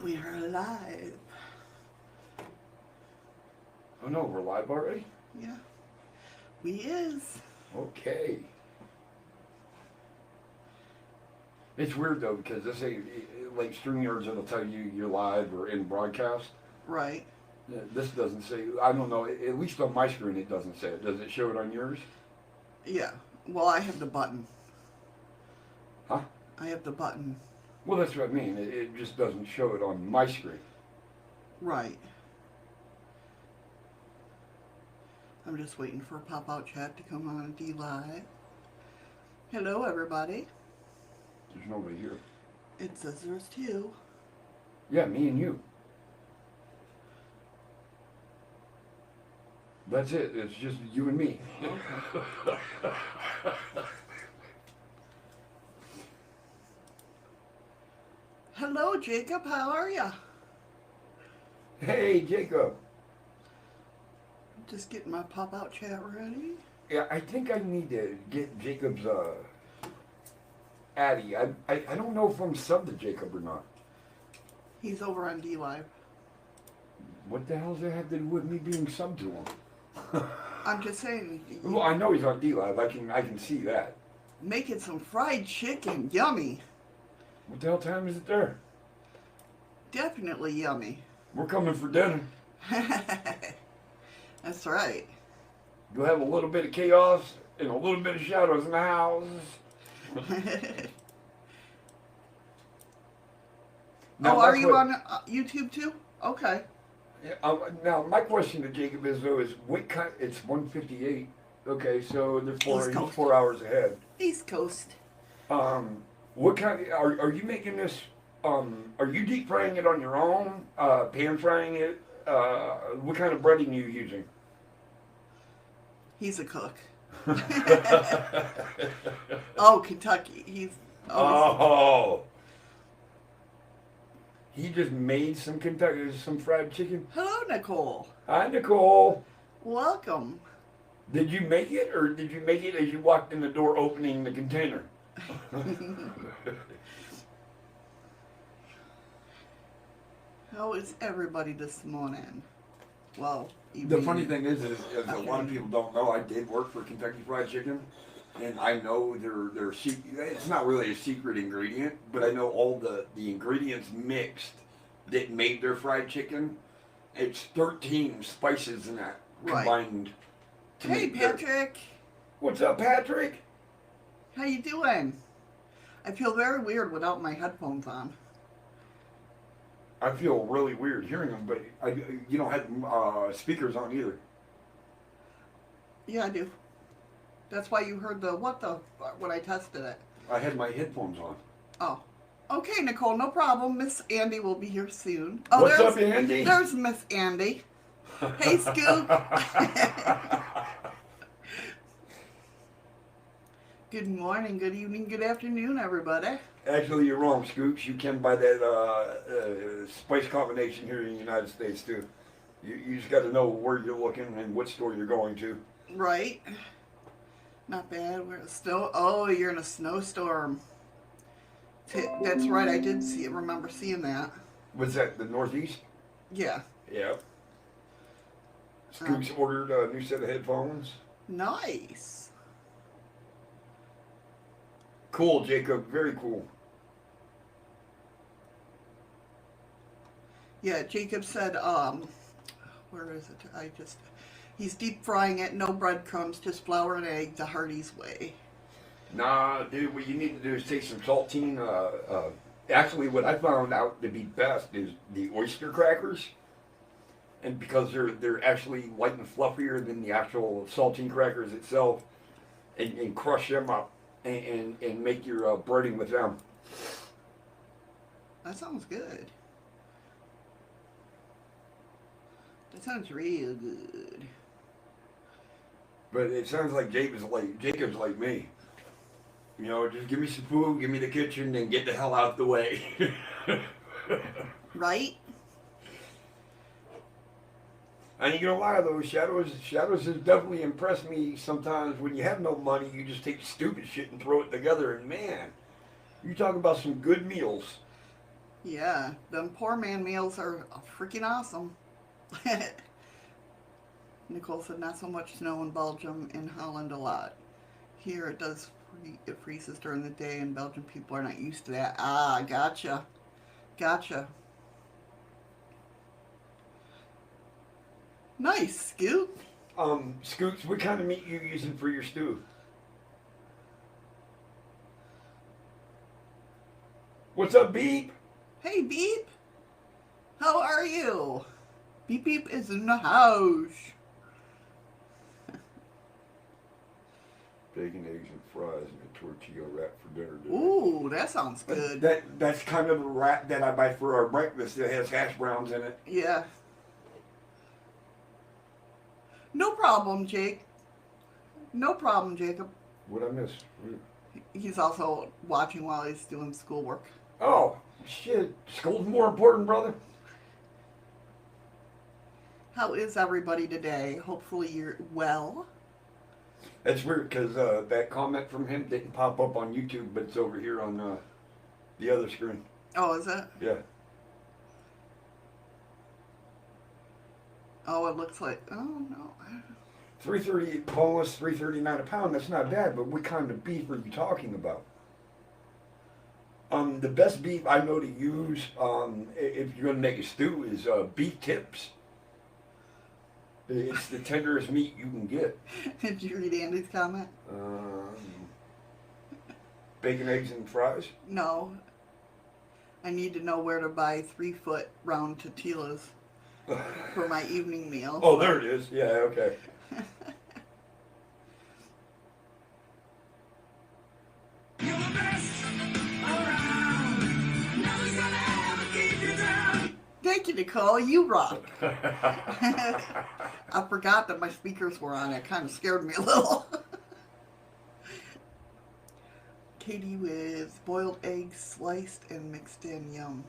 We are live. Oh no, we're live already? Yeah, we is. Okay. It's weird though because this ain't like StreamYards it'll tell you you're live or in broadcast. Right. This doesn't say. I don't know. At least on my screen it doesn't say it. Does it show it on yours? Yeah. Well, I have the button. Huh? I have the button. Well, that's what I mean. It just doesn't show it on my screen. Right. I'm just waiting for a pop-out chat to come on D Live. Hello, everybody. There's nobody here. It says there's two. Yeah, me and you. That's it. It's just you and me. Okay. Hello, Jacob. How are ya? Hey, Jacob. Just getting my pop-out chat ready. Yeah, I think I need to get Jacob's Addy. I don't know if I'm subbed to Jacob or not. He's over on D Live. What the hell does that have to do with me being subbed to him? I'm just saying. Well, I know he's on D Live. I can see that. Making some fried chicken. Yummy. What the hell time is it there? Definitely yummy. We're coming for dinner. That's right. You'll have a little bit of chaos and a little bit of shadows in the house. Oh, are you on YouTube too? Okay. Yeah, now, my question to Jacob is, though, is what kind... It's 1:58. Okay, so therefore he's 4 hours ahead. East Coast. What kind of... Are you making this... are you deep frying it on your own? Pan frying it? What kind of breading are you using? He's a cook. Oh, Kentucky. He's... Oh! He just made some fried chicken. Hello, Nicole. Hi, Nicole. Welcome. Did you make it, or did you make it as you walked in the door opening the container? How is everybody this morning? Well, The funny thing is a lot of people don't know, I did work for Kentucky Fried Chicken, and I know their it's not really a secret ingredient, but I know all the ingredients mixed that made their fried chicken. It's 13 spices in that combined. Hey, Patrick. What's up, Patrick? How you doing? I feel very weird without my headphones on. I feel really weird hearing them, but you don't have speakers on either. Yeah, I do. That's why you heard when I tested it. I had my headphones on. Oh. Okay, Nicole, no problem. Miss Andy will be here soon. Oh, What's up, Andy? There's Miss Andy. Hey, Scoop. Good morning, good evening, good afternoon, everybody. Actually, you're wrong, Scoops. You can buy that spice combination here in the United States, too. You just got to know where you're looking and what store you're going to. Right. Not bad. We're in a snow. Oh, you're in a snowstorm. That's right. I did remember seeing that. Was that the Northeast? Yeah. Yeah. Scoops ordered a new set of headphones. Nice. Cool, Jacob. Very cool. Yeah, Jacob said, where is it? He's deep frying it, no breadcrumbs, just flour and egg the Hardee's way. Nah, dude, what you need to do is take some saltine. Actually, what I found out to be best is the oyster crackers. And because they're actually light and fluffier than the actual saltine crackers itself, and crush them up and make your breading with them. That sounds good. That sounds real good. But it sounds like Jacob's like me. You know, just give me some food, give me the kitchen, and get the hell out the way. Right? I ain't gonna lie though, Shadows has definitely impressed me sometimes. When you have no money, you just take stupid shit and throw it together, and man, you talk about some good meals. Yeah, them poor man meals are freaking awesome. Nicole said, not so much snow in Belgium, in Holland a lot. Here it does, it freezes during the day, and Belgian people are not used to that. Ah, gotcha. Gotcha. Nice, Scoot. Scoots, what kind of meat you using for your stew? What's up, Beep? Hey, Beep. How are you? Beep Beep is in the house. Bacon, eggs, and fries, and a tortilla wrap for dinner today. Ooh, that sounds good. That's kind of a wrap that I buy for our breakfast that has hash browns in it. Yeah. No problem, Jake. No problem, Jacob. What I miss? He's also watching while he's doing schoolwork. Oh, shit. School's more important, brother. How is everybody today? Hopefully you're well. That's weird because that comment from him didn't pop up on YouTube, but it's over here on the other screen. Oh, is it? Yeah. Oh, it looks like. Oh no. 330 boneless, 339 a pound. That's not bad, but what kind of beef are you talking about? The best beef I know to use, if you're gonna make a stew, is beef tips. It's the tenderest meat you can get. Did you read Andy's comment? Bacon, eggs, and fries. No. I need to know where to buy 3-foot round tortillas for my evening meal. Oh, there it is. Yeah, okay. Thank you, Nicole. You rock. I forgot that my speakers were on. It kind of scared me a little. Katie with boiled eggs sliced and mixed in. Yum.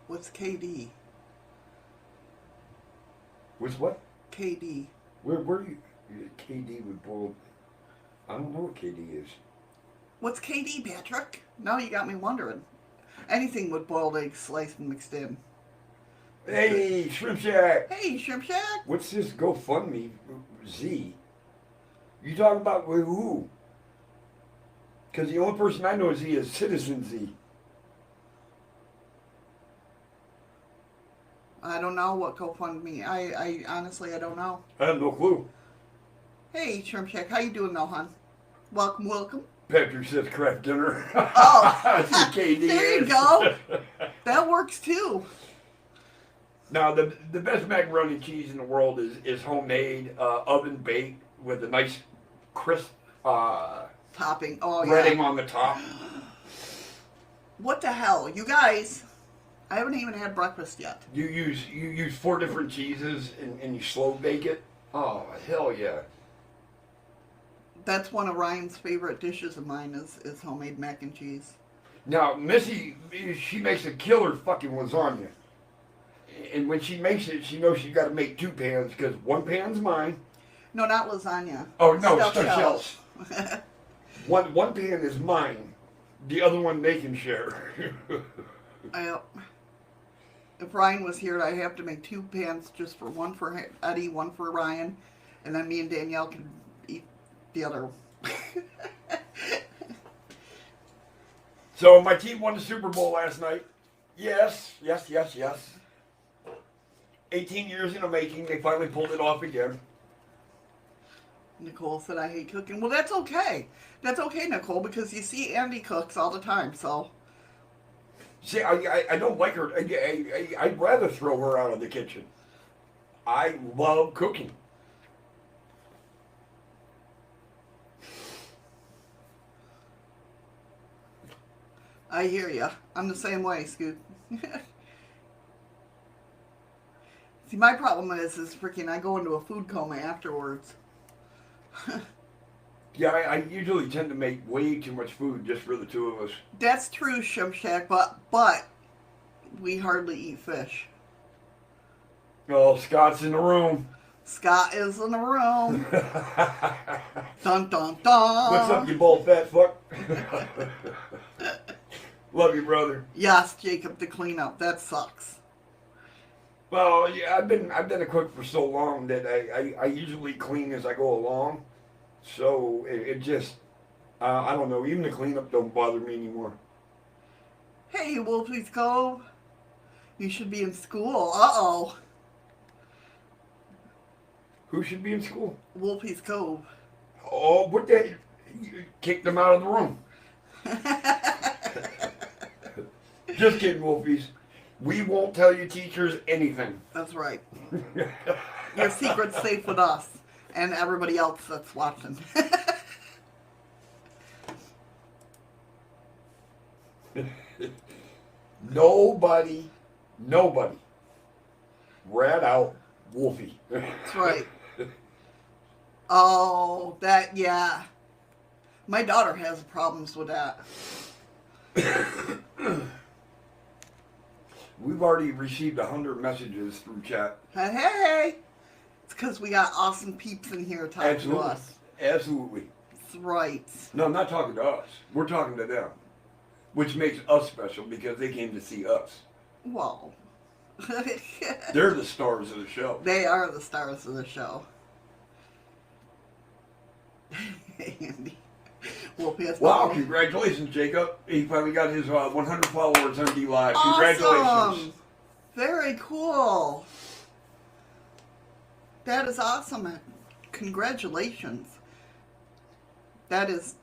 What's KD? What's what? KD. Where you? KD with boiled. I don't know what KD is. What's KD, Patrick? Now you got me wondering. Anything with boiled eggs sliced and mixed in. Hey, Shrimp Shack. Hey, Shrimp Shack. What's this GoFundMe Z? You talking about with who? Because the only person I know Z is Citizen Z. I don't know what GoFundMe. I honestly, I don't know. I have no clue. Hey, Shrimp Shack. How you doing now, hon? Welcome, welcome. Patrick says craft dinner. Oh, That's what KD there you is. go. That works too. Now, the best macaroni and cheese in the world is homemade, oven baked with a nice crisp Topping. Oh, breading yeah. on the top. What the hell? You guys, I haven't even had breakfast yet. You use 4 different cheeses and you slow bake it. Oh, hell yeah. That's one of Ryan's favorite dishes of mine is homemade mac and cheese. Now, Missy, she makes a killer fucking lasagna. And when she makes it, she knows she's got to make 2 pans because 1 pan's mine. No, not lasagna. Oh, no, Stuffed stuffed shells. one pan is mine. The other one they can share. If Ryan was here, I'd have to make 2 pans, just for one for Eddie, one for Ryan, and then me and Danielle can eat the other. So my team won the Super Bowl last night. Yes. 18 years in the making, they finally pulled it off again. Nicole said, I hate cooking. Well, that's okay. That's okay, Nicole, because you see Andy cooks all the time, so. See, I don't like her. I'd rather throw her out of the kitchen. I love cooking. I hear ya. I'm the same way, Scoot. See, my problem is freaking I go into a food coma afterwards. Yeah, I usually tend to make way too much food just for the 2 of us. That's true, Shrimp Shack, but we hardly eat fish. Oh, Scott's in the room. Scott is in the room. Dun dun dun. What's up, you bald fat fuck? Love you, brother. Yes, Jacob, the cleanup. That sucks. Well, yeah, I've been a cook for so long that I usually clean as I go along. So it just I don't know. Even the cleanup don't bother me anymore. Hey, Wolfie's Cove. You should be in school. Uh-oh. Who should be in school? Wolfie's Cove. Oh, what the? You kicked them out of the room. Just kidding, Wolfies. We won't tell you teachers anything. That's right. Your secret's safe with us and everybody else that's watching. Nobody, nobody. Rat out Wolfie. That's right. Oh, that, yeah. My daughter has problems with that. We've already received 100 messages through chat. Hey. It's because we got awesome peeps in here talking Absolutely. to us. Absolutely. That's right. No, I'm not talking to us. We're talking to them. Which makes us special because they came to see us. Well. They're the stars of the show. They are the stars of the show. Andy. Wolfie has Wow, nothing. congratulations, Jacob. He finally got his 100 followers on D Live. Awesome. Congratulations. Very cool. That is awesome. Congratulations. That's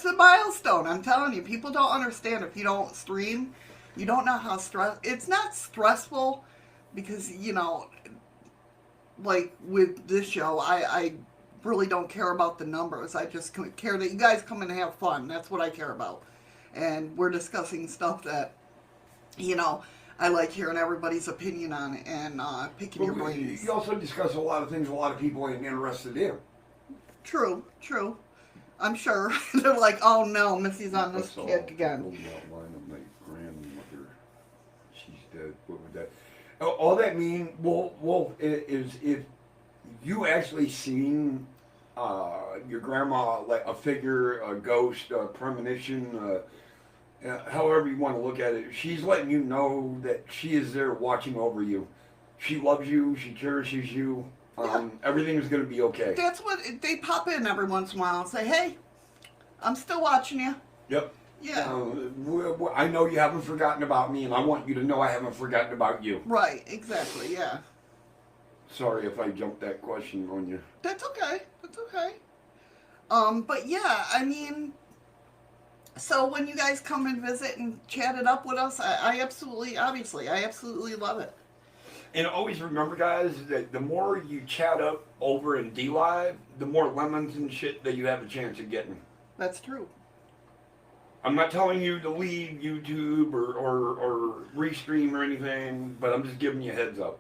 a milestone. I'm telling you, people don't understand if you don't stream. You don't know how it's not stressful because, like with this show, I really don't care about the numbers. I just care that you guys come and have fun. That's what I care about. And we're discussing stuff that, I like hearing everybody's opinion on it and picking your brains. You also discuss a lot of things a lot of people ain't interested in. True. I'm sure. They're like, oh no, Missy's on this kick again. Outline of my grandmother. She's dead. What would that? All that mean, well, is if you actually seen your grandma, like a figure, a ghost, a premonition, however you want to look at it, she's letting you know that she is there watching over you. She loves you. She cherishes you. Everything's going to be okay. That's what they pop in every once in a while and say, hey, I'm still watching you. Yep. Yeah. I know you haven't forgotten about me, and I want you to know I haven't forgotten about you. Right, exactly, yeah. Sorry if I jumped that question on you. That's okay. But yeah, I mean, so when you guys come and visit and chat it up with us, I absolutely love it. And always remember, guys, that the more you chat up over in D Live, the more lemons and shit that you have a chance of getting. That's true. I'm not telling you to leave YouTube or restream or anything, but I'm just giving you a heads up.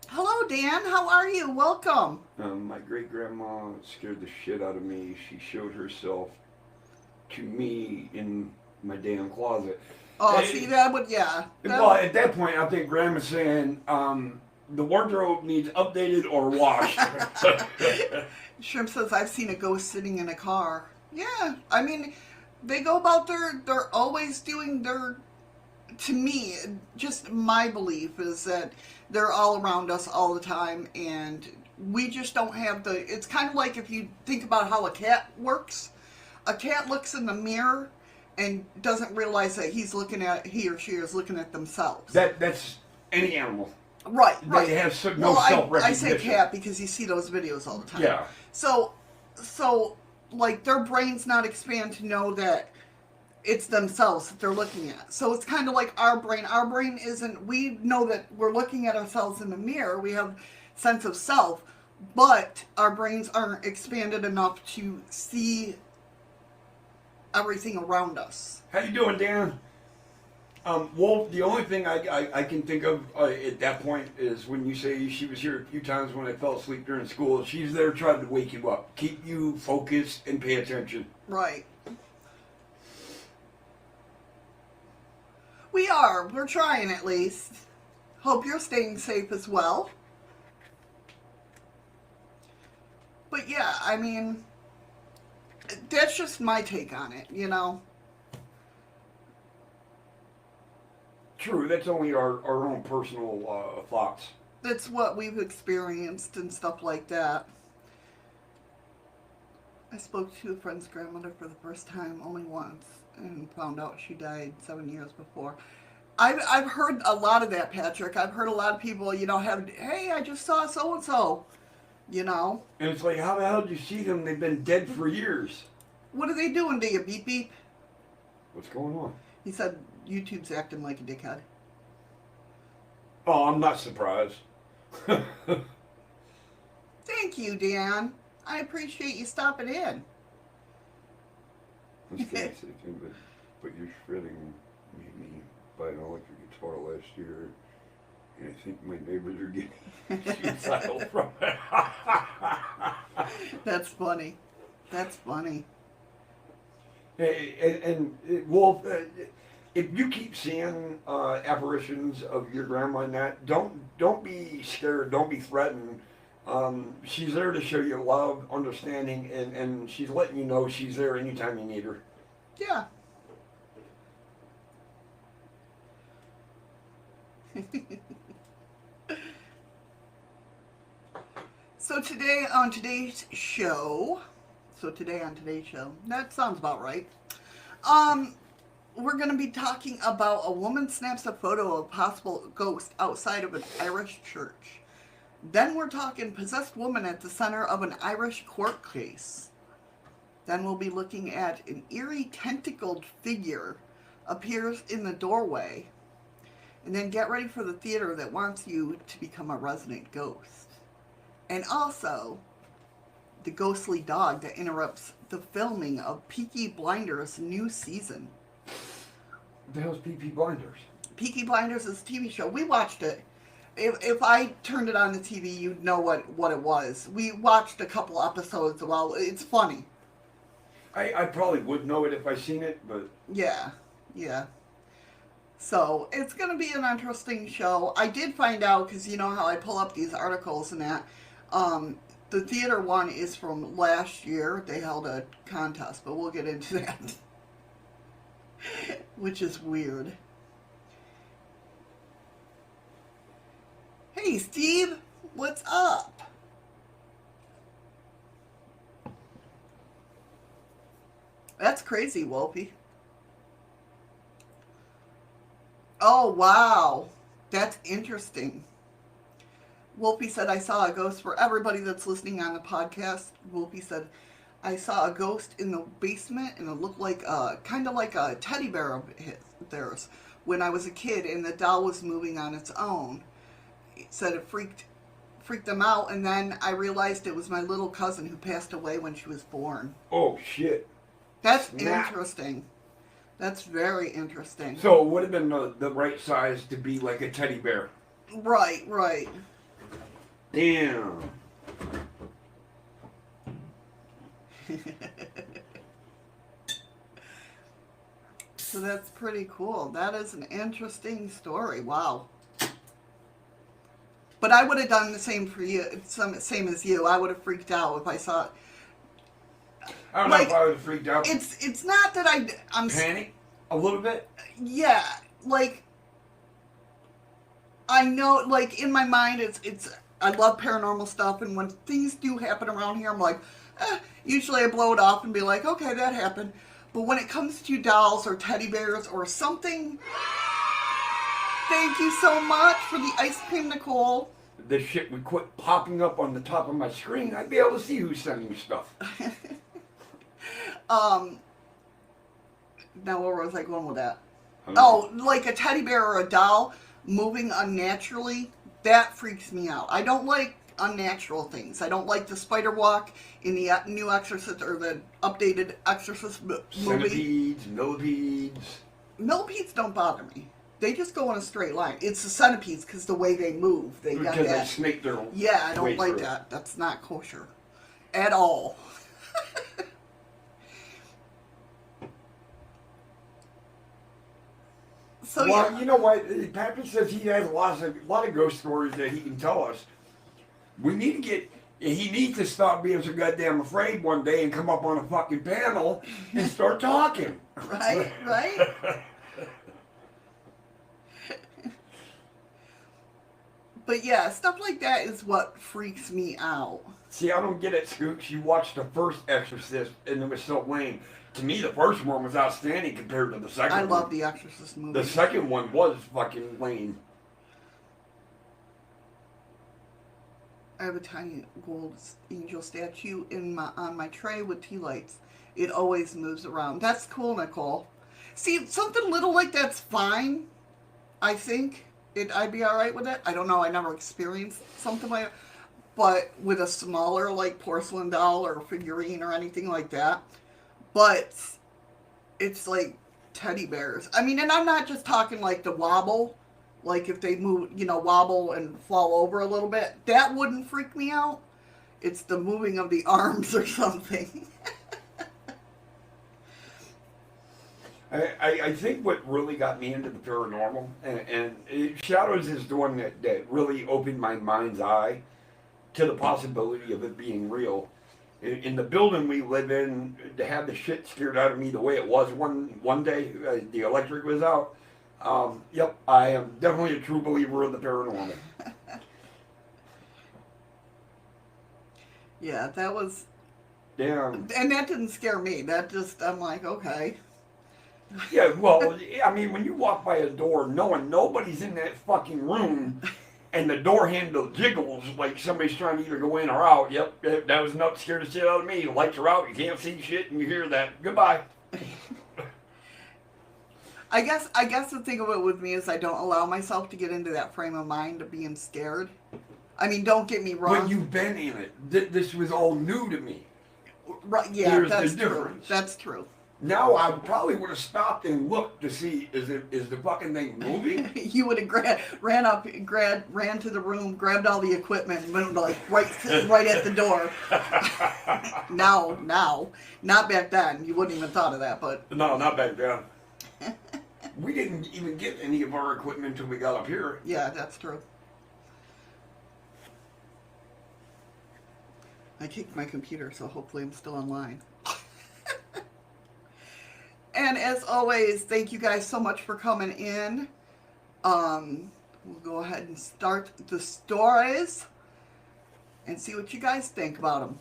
Hello, Dan. How are you? Welcome. My great grandma scared the shit out of me. She showed herself to me in my damn closet. Oh, see, that would, yeah. Well, at that point, I think Grandma's saying the wardrobe needs updated or washed. Shrimp says, I've seen a ghost sitting in a car. Yeah, I mean, they go about they're always doing to me, just my belief is that they're all around us all the time, and we just don't have it's kind of like if you think about how a cat works. A cat looks in the mirror and doesn't realize that he or she is looking at themselves. That's any animal. Right. They have no self-recognition. I say cat because you see those videos all the time. Yeah. So like their brains not expand to know that it's themselves that they're looking at. So it's kind of like our brain. Our brain we know that we're looking at ourselves in the mirror. We have sense of self, but our brains aren't expanded enough to see everything around us. How you doing, Dan? Well, the only thing I can think of at that point is when you say she was here a few times when I fell asleep during school. She's there trying to wake you up, keep you focused and pay attention. Right. We are. We're trying at least. Hope you're staying safe as well. But yeah, I mean, that's just my take on it, true. That's only our own personal thoughts. That's what we've experienced and stuff like that. I spoke to a friend's grandmother for the first time only once and found out she died 7 years before. I've heard a lot of that, Patrick. I've heard a lot of people, have, hey, I just saw so and so, And it's like, how the hell did you see them? They've been dead for years. What are they doing to you? Beep beep. What's going on? He said YouTube's acting like a dickhead. Oh, I'm not surprised. Thank you, Dan. I appreciate you stopping in. This guy said, but you're shredding me buy an electric guitar last year, and I think my neighbors are getting suicidal from it. That's funny. That's funny. Hey, Wolf, if you keep seeing apparitions of your grandma and that, don't be scared, don't be threatened. She's there to show you love, understanding, and she's letting you know she's there anytime you need her. Yeah. So today on today's show, that sounds about right. We're going to be talking about a woman snaps a photo of a possible ghost outside of an Irish church. Then we're talking possessed woman at the center of an Irish court case. Then we'll be looking at an eerie tentacled figure appears in the doorway. And then get ready for the theater that wants you to become a resident ghost. And also, the ghostly dog that interrupts the filming of Peaky Blinders' new season. What the hell's Peaky Blinders? Peaky Blinders is a TV show. We watched it. If I turned it on the TV, you'd know what it was. We watched a couple episodes. Well, it's funny. I probably would know it if I seen it, but... Yeah. So, it's going to be an interesting show. I did find out, because you know how I pull up these articles and that, the theater one is from last year. They held a contest, but we'll get into that. Which is weird. Hey, Steve, what's up? That's crazy, Wolfie. Oh, wow. That's interesting. Wolfie said, I saw a ghost. For everybody that's listening on the podcast, Wolfie said, I saw a ghost in the basement, and it looked like kind of like a teddy bear of theirs when I was a kid, and the doll was moving on its own. He said it freaked them out, and then I realized it was my little cousin who passed away when she was born. Oh, shit. That's Snap. interesting. That's very interesting. So it would have been the right size to be like a teddy bear. Right. Damn. So that's pretty cool. That is an interesting story. Wow. But I would have done the same for you, same as you. I would have freaked out if I saw it. I don't know if I would have freaked out. It's not that I'm panic a little bit. Yeah, like I know, like in my mind, it's. I love paranormal stuff, and when things do happen around here, I'm like, usually I blow it off and be like, okay, that happened. But when it comes to dolls or teddy bears or something, thank you so much for the ice cream, Nicole. This shit would quit popping up on the top of my screen. I'd be able to see who's sending me stuff. Now where was I going with that? Oh, like a teddy bear or a doll moving unnaturally, that freaks me out. I don't like unnatural things. I don't like the spider walk in the new Exorcist or the updated Exorcist movie. Centipedes, millipedes. Millipedes don't bother me. They just go in a straight line. It's the centipedes because the way they move. They got Because that. they snake their Yeah, I don't way like through. that. That's not kosher. At all. So, well, yeah. you know what? Patrick says he has a lot of ghost stories that he can tell us. He needs to stop being so goddamn afraid one day and come up on a fucking panel and start talking. Right. But yeah, stuff like that is what freaks me out. See, I don't get it, Scoops. You watched the first Exorcist, and it was so lame. To me, the first one was outstanding compared to the second I one. love the Exorcist movie. The second one was fucking lame. I have a tiny gold angel statue on my tray with tea lights. It always moves around. That's cool, Nicole. See, something little like that's fine. I think I'd be all right with it. I don't know. I never experienced something like that. But with a smaller, like porcelain doll or figurine or anything like that. But it's like teddy bears. I mean, and I'm not just talking like the wobble. Like if they move, wobble and fall over a little bit. That wouldn't freak me out. It's the moving of the arms or something. I think what really got me into the paranormal, Shadows is the one that really opened my mind's eye to the possibility of it being real. In the building we live in, to have the shit scared out of me the way it was one day, the electric was out. Yep, I am definitely a true believer of the paranormal. Yeah, that was... Damn. And that didn't scare me. That just, I'm like, okay. Yeah, well, I mean, when you walk by a door knowing nobody's in that fucking room and the door handle jiggles like somebody's trying to either go in or out, yep, that was enough to scare the shit out of me. The lights are out, you can't see shit, and you hear that. Goodbye. I guess the thing of it with me is I don't allow myself to get into that frame of mind of being scared. I mean, don't get me wrong. But you've been in it. This was all new to me. Right? Yeah, There's that's the true. difference. That's true. Now I probably would have stopped and looked to see is the fucking thing moving? You would have ran to the room, grabbed all the equipment, and went like right at the door. Now, not back then. You wouldn't even thought of that, but No, not back then. We didn't even get any of our equipment until we got up here. yeah, that's true. I kicked my computer, so hopefully I'm still online. And as always, thank you guys so much for coming in. We'll go ahead and start the stories and see what you guys think about them.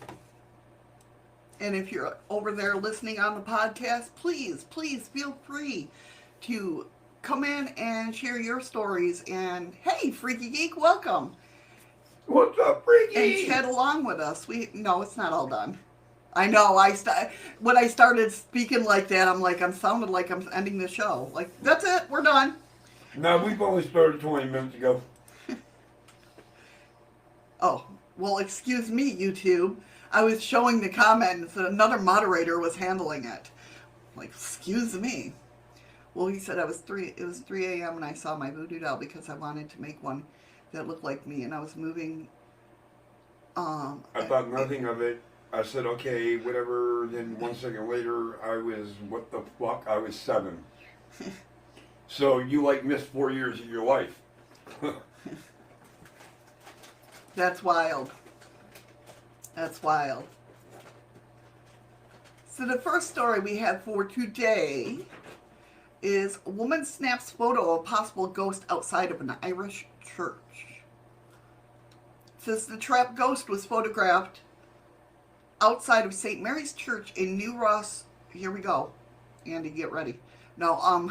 And if you're over there listening on the podcast, please feel free to come in and share your stories. And hey, Freaky Geek, welcome. What's up, Freaky? And chat along with us. No, it's not all done. I know. When I started speaking like that, I'm sounded like I'm ending the show. Like, that's it. We're done. No, we've only started 20 minutes ago. Oh, well, excuse me, YouTube. I was showing the comments that another moderator was handling it. Like, excuse me. Well, he said it was 3 a.m. and I saw my voodoo doll because I wanted to make one that looked like me, and I was moving. I thought nothing of it. I said, okay, whatever. Then 1 second later, I was, what the fuck? I was 7. So you missed 4 years of your life. That's wild. That's wild. So the first story we have for today is a woman snaps photo of possible ghost outside of an Irish church. It says the trapped ghost was photographed outside of St. Mary's Church in New Ross. Here we go. Andy, get ready. No,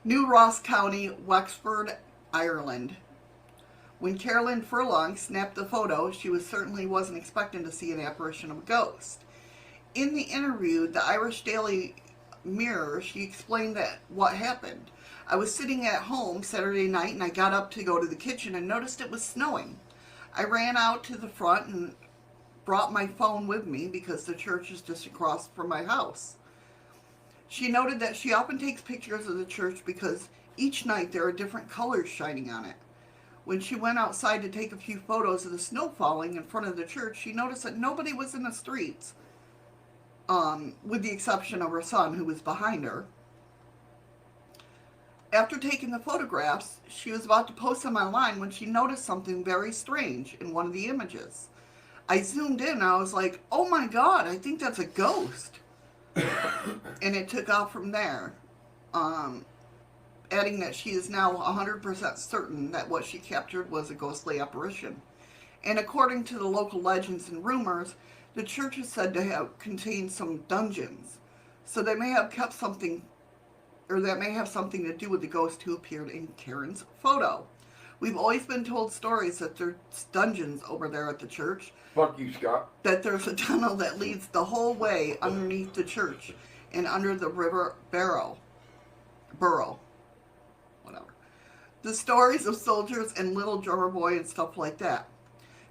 New Ross County, Wexford, Ireland. When Carolyn Furlong snapped the photo, she certainly wasn't expecting to see an apparition of a ghost. In the interview, the Irish Daily Mirror, she explained that what happened. I was sitting at home Saturday night and I got up to go to the kitchen and noticed it was snowing. I ran out to the front and brought my phone with me because the church is just across from my house. She noted that she often takes pictures of the church because each night there are different colors shining on it. When she went outside to take a few photos of the snow falling in front of the church, she noticed that nobody was in the streets, with the exception of her son, who was behind her. After taking the photographs, she was about to post them online when she noticed something very strange in one of the images. I zoomed in and I was like, oh my God, I think that's a ghost. And it took off from there. adding that she is now 100% certain that what she captured was a ghostly apparition. And according to the local legends and rumors, the church is said to have contained some dungeons. So they may have kept something, or that may have something to do with the ghost who appeared in Karen's photo. We've always been told stories that there's dungeons over there at the church. Fuck you, Scott. That there's a tunnel that leads the whole way underneath the church and under the river Burrow. Whatever. The stories of soldiers and little drummer boy and stuff like that.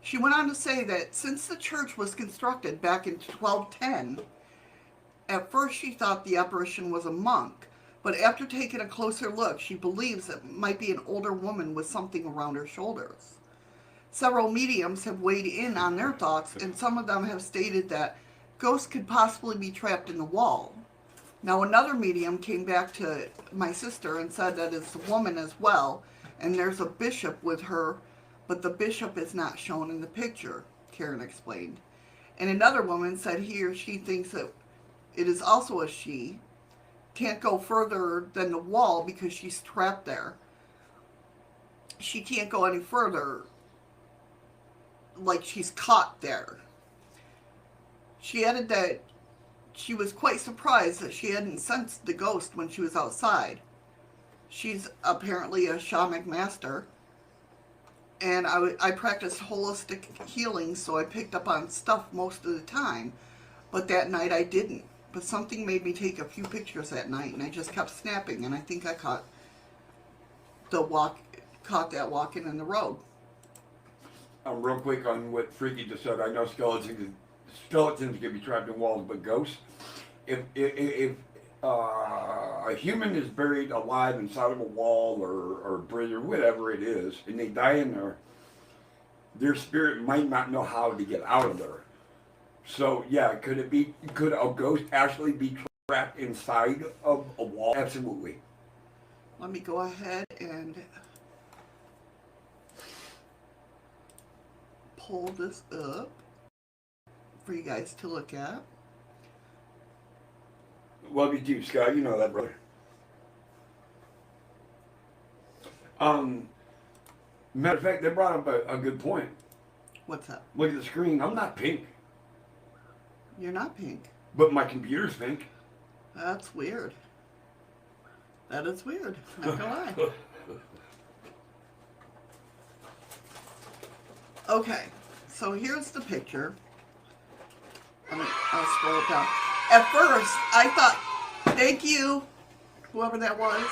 She went on to say that since the church was constructed back in 1210, at first she thought the apparition was a monk, but after taking a closer look, she believes it might be an older woman with something around her shoulders. Several mediums have weighed in on their thoughts, and some of them have stated that ghosts could possibly be trapped in the wall. Now, another medium came back to my sister and said that it's a woman as well, and there's a bishop with her, but the bishop is not shown in the picture, Karen explained. And another woman said he or she thinks that it is also a she, can't go further than the wall because she's trapped there. She can't go any further, like she's caught there. She added that she was quite surprised that she hadn't sensed the ghost when she was outside. She's apparently a shamanic master, and I practiced holistic healing, so I picked up on stuff most of the time, but that night I didn't. But something made me take a few pictures that night, and I just kept snapping, and I think I caught that walking in the road. Real quick on what Freaky just said. I know skeletons can be trapped in walls, but ghosts, if a human is buried alive inside of a wall or a bridge or whatever it is, and they die in there, their spirit might not know how to get out of there. So yeah, could a ghost actually be trapped inside of a wall? Absolutely. Let me go ahead and pull this up for you guys to look at. Love you too, Scott. You know that, brother. Matter of fact, they brought up a good point. What's that? Look at the screen. I'm not pink, You're not pink. but my computer's pink. That's weird. That is weird. Not gonna lie. Okay, so here's the picture. I'll scroll it down. At first, I thought, thank you, whoever that was.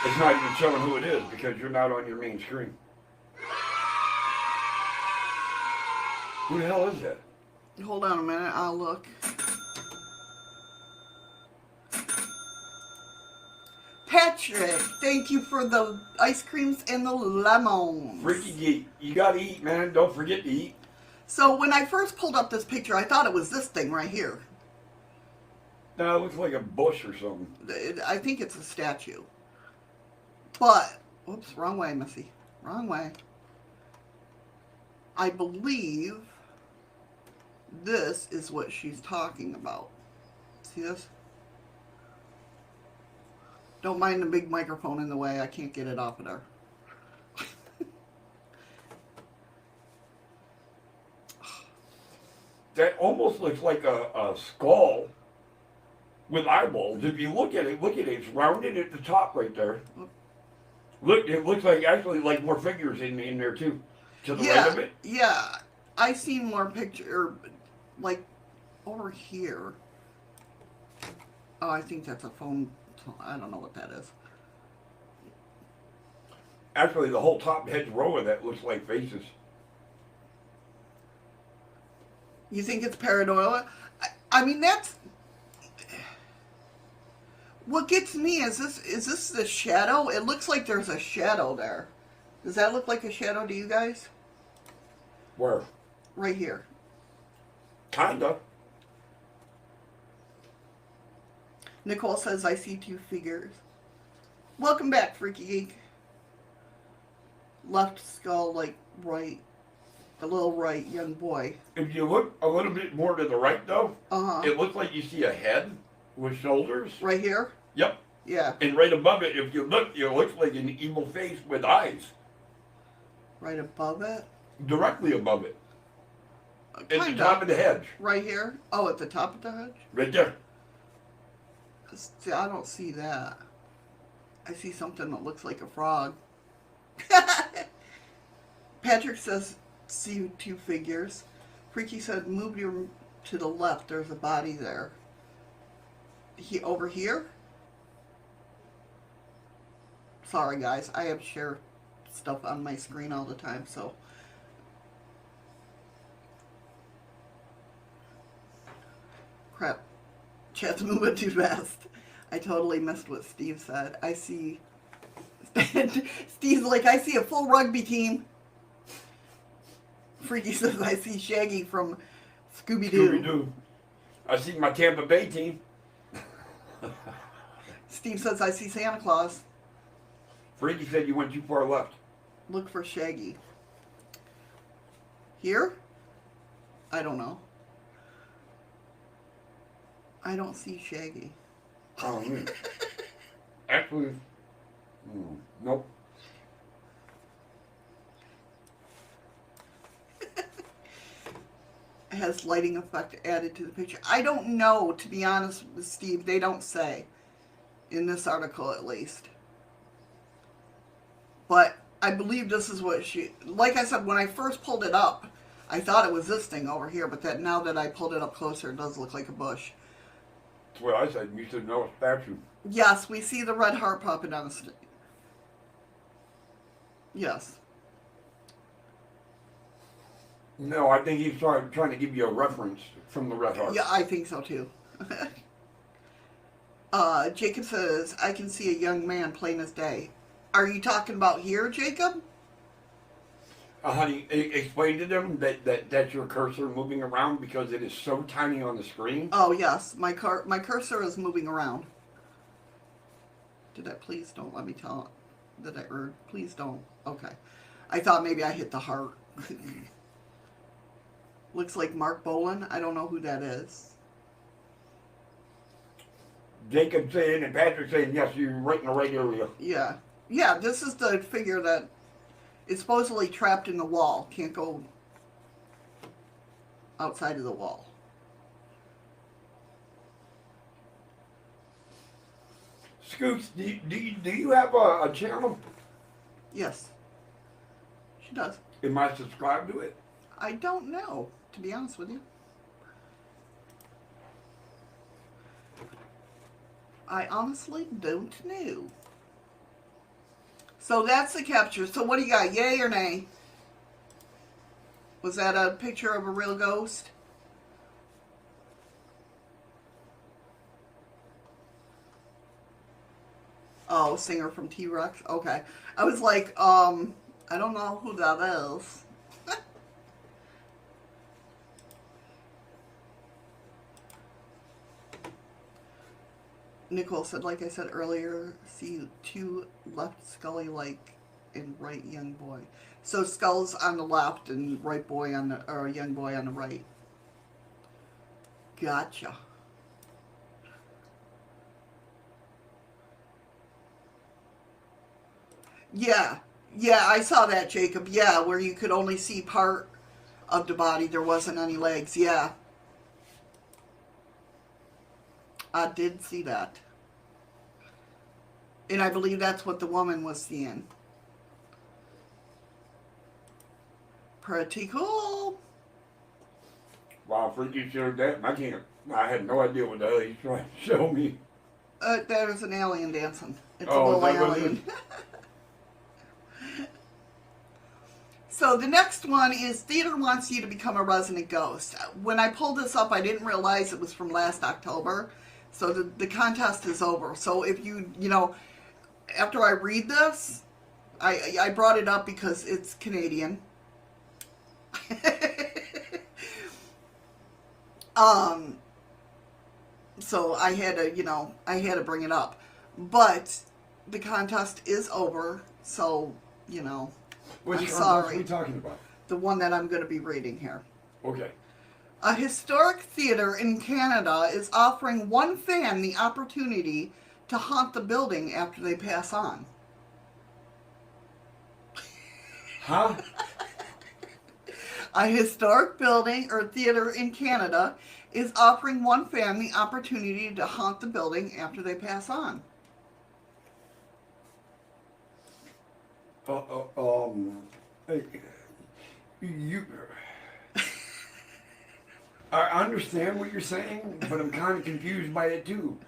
It's not even showing who it is because you're not on your main screen. Who the hell is that? Hold on a minute, I'll look. Patrick, thank you for the ice creams and the lemons. Freaky geek. You gotta eat, man. Don't forget to eat. So when I first pulled up this picture, I thought it was this thing right here. No, it looks like a bush or something. I think it's a statue. But, whoops, wrong way, Missy. Wrong way. I believe this is what she's talking about. See this? Don't mind the big microphone in the way. I can't get it off of there. That almost looks like a skull with eyeballs. If you look at it, it's rounded at the top right there. Look, it looks like actually like more figures in there too. To the right of it. Yeah. I seen more picture, like over here. Oh, I think that's a phone. I don't know what that is. Actually, the whole top hedge row of that looks like faces. You think it's paranormal? I mean, that's what gets me. Is this the shadow? It looks like there's a shadow there. Does that look like a shadow to you guys? Where? Right here. Kinda. Nicole says, I see two figures. Welcome back, Freaky Geek. Left skull, like right. The little right young boy. If you look a little bit more to the right, though, Uh-huh. it looks like you see a head with shoulders. Right here? Yep. Yeah. And right above it, if you look, it looks like an evil face with eyes. Right above it? Directly above it. At the Kind top of the hedge. Right here? Oh, at the top of the hedge? Right there. See, I don't see that. I see something that looks like a frog. Patrick says, see two figures. Freaky said, move your to the left. There's a body there. Over here? Sorry, guys. I have to share stuff on my screen all the time, so. Crap. Chat's moving too fast. I totally missed what Steve said. I see. Steve's like, I see a full rugby team. Freaky says, I see Shaggy from Scooby-Doo. Scooby-Doo. I see my Tampa Bay team. Steve says, I see Santa Claus. Freaky said you went too far left. Look for Shaggy. Here? I don't know. I don't see Shaggy. Oh, actually, nope. Has lighting effect added to the picture? I don't know, to be honest with Steve. They don't say. In this article, at least. But I believe this is what she... Like I said, when I first pulled it up, I thought it was this thing over here. But that now that I pulled it up closer, it does look like a bush. That's what I said. You said no statue. Yes, we see the red heart popping on the... Yes. No, I think he's trying to give you a reference from the Red Heart. Yeah, I think so too. Jacob says, I can see a young man plain as day. Are you talking about here, Jacob? Honey, explain to them that's your cursor moving around because it is so tiny on the screen. Oh, yes. My cursor is moving around. Please don't let me tell please don't. Okay. I thought maybe I hit the heart. Looks like Mark Bolan. I don't know who that is. Jacob saying and Patrick saying, yes, you're right in the right area. Yeah. Yeah, this is the figure that is supposedly trapped in the wall. Can't go outside of the wall. Scoots, do you have a channel? Yes. She does. Am I subscribed to it? I don't know, to be honest with you. I honestly don't know. So that's the capture. So what do you got, yay or nay? Was that a picture of a real ghost? Oh, singer from T-Rex? Okay. I was like, I don't know who that is. Nicole said, like I said earlier, see two left Scully-like and right young boy. So Skull's on the left and right boy on the, or young boy on the right. Gotcha. Yeah. Yeah, I saw that, Jacob. Yeah, where you could only see part of the body. There wasn't any legs. Yeah. I did see that. And I believe that's what the woman was seeing. Pretty cool. Wow, Freaky showed that. I had no idea what the hell he's trying to show me. There's an alien dancing. It's a Oh, little is that what it alien. So the next one is Theater Wants You to Become a Resident Ghost. When I pulled this up, I didn't realize it was from last October. So the contest is over. So if you know, after I read this, I brought it up because it's Canadian. So I had to bring it up. But the contest is over, so, Which I'm contest sorry. are we talking about? The one that I'm going to be reading here. Okay. A historic theater in Canada is offering one fan the opportunity to haunt the building after they pass on. Huh? A historic building or theater in Canada is offering one fan the opportunity to haunt the building after they pass on. Hey, you. I understand what you're saying, but I'm kind of confused by it too.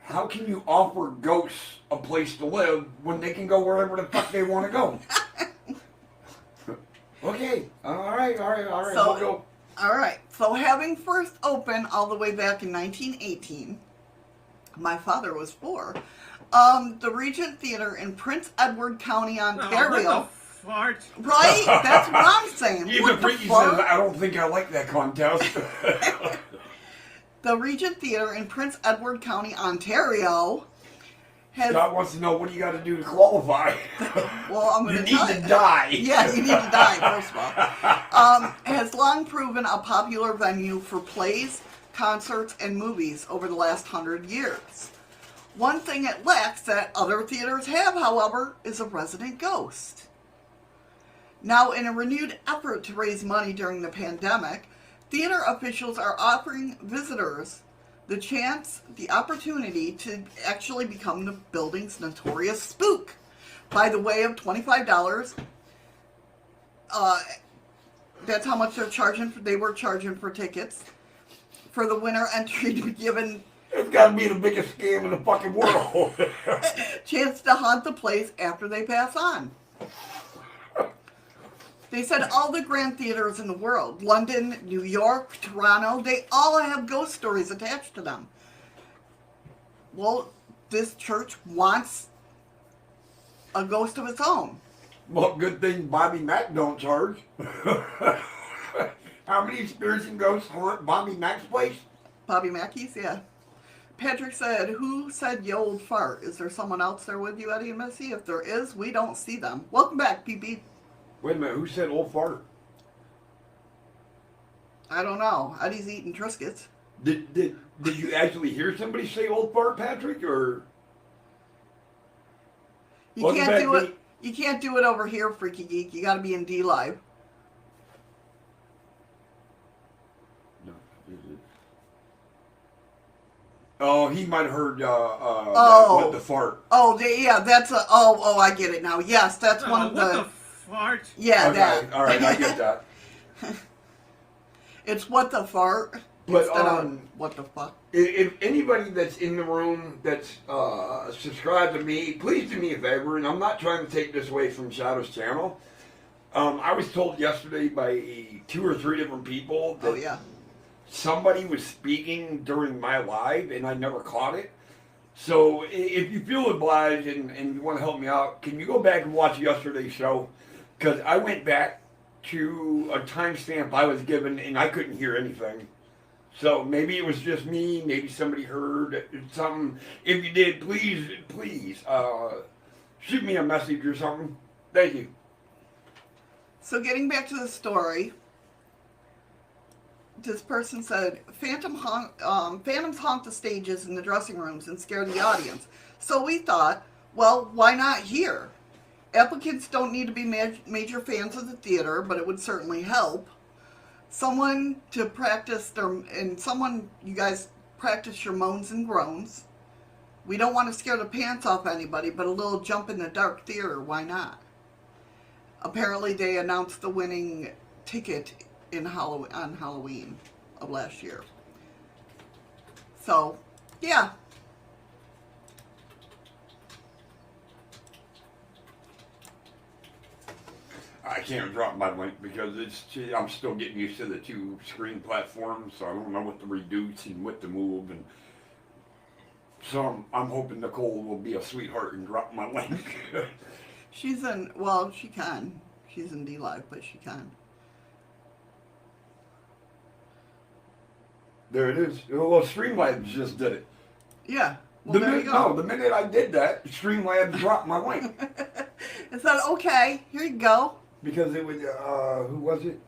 How can you offer ghosts a place to live when they can go wherever the fuck they want to go? Okay, all right. So, We'll go. all right. So, having first opened all the way back in 1918, my father was 4. The Regent Theater in Prince Edward County, Ontario. Oh, what the fart? Right? That's what I'm saying. Even What the Freaky fuck? says, I don't think I like that contest. The Regent Theater in Prince Edward County, Ontario has... Scott wants to know, what do you got to do to qualify? Well, I'm going You to need tell to you. die. Yeah, you need to die, first of all. Has long proven a popular venue for plays, concerts, and movies over the last 100 years. One thing it lacks that other theaters have, however, is a resident ghost. Now, in a renewed effort to raise money during the pandemic, theater officials are offering visitors the opportunity to actually become the building's notorious spook by the way of $25. That's how much they were charging for tickets for the winner entry to be given It's got to be the biggest scam in the fucking world. chance to haunt the place after they pass on. They said all the grand theaters in the world, London, New York, Toronto, they all have ghost stories attached to them. Well, this church wants a ghost of its own. Well, good thing Bobby Mack don't charge. How many spirits and ghosts haunt Bobby Mack's place? Bobby Mackey's, yeah. Patrick said, who said you old fart? Is there someone else there with you, Eddie and Missy? If there is, we don't see them. Welcome back, PP. Wait a minute, who said old fart? I don't know. Eddie's eating Triscuits. Did you actually hear somebody say old fart, Patrick, or? You Welcome can't back, do it. Pete. You can't do it over here, Freaky Geek. You got to be in D Live. No. Oh, he might have heard what the fart. Oh, that's a. Oh, I get it now. Yes, that's one of what the. the fart? Yeah, Okay, that. all right, I get that. It's what the fart. But, instead of what the fuck. If anybody that's in the room that's subscribed to me, please do me a favor, and I'm not trying to take this away from Shadow's channel. I was told yesterday by 2 or 3 different people that Oh yeah. somebody was speaking during my live, and I never caught it. So if you feel obliged and you want to help me out, can you go back and watch yesterday's show? Because I went back to a timestamp I was given, and I couldn't hear anything. So maybe it was just me, maybe somebody heard something. If you did, please shoot me a message or something. Thank you. So getting back to the story, this person said, phantoms haunt the stages and the dressing rooms and scare the audience. So we thought, well, why not here? Applicants don't need to be major fans of the theater, but it would certainly help. You guys practice your moans and groans. We don't want to scare the pants off anybody, but a little jump in the dark theater, why not? Apparently they announced the winning ticket on Halloween of last year. So, yeah. I can't drop my link because I'm still getting used to the 2 screen platforms, so I don't know what to reduce and what to move, and so I'm hoping Nicole will be a sweetheart and drop my link. She can. She's in D-Live, but she can. There it is. Well, Streamlabs just did it. Yeah. Well, there you go. The minute I did that, Streamlabs dropped my link. It said, okay, here you go. Because it was, who was it?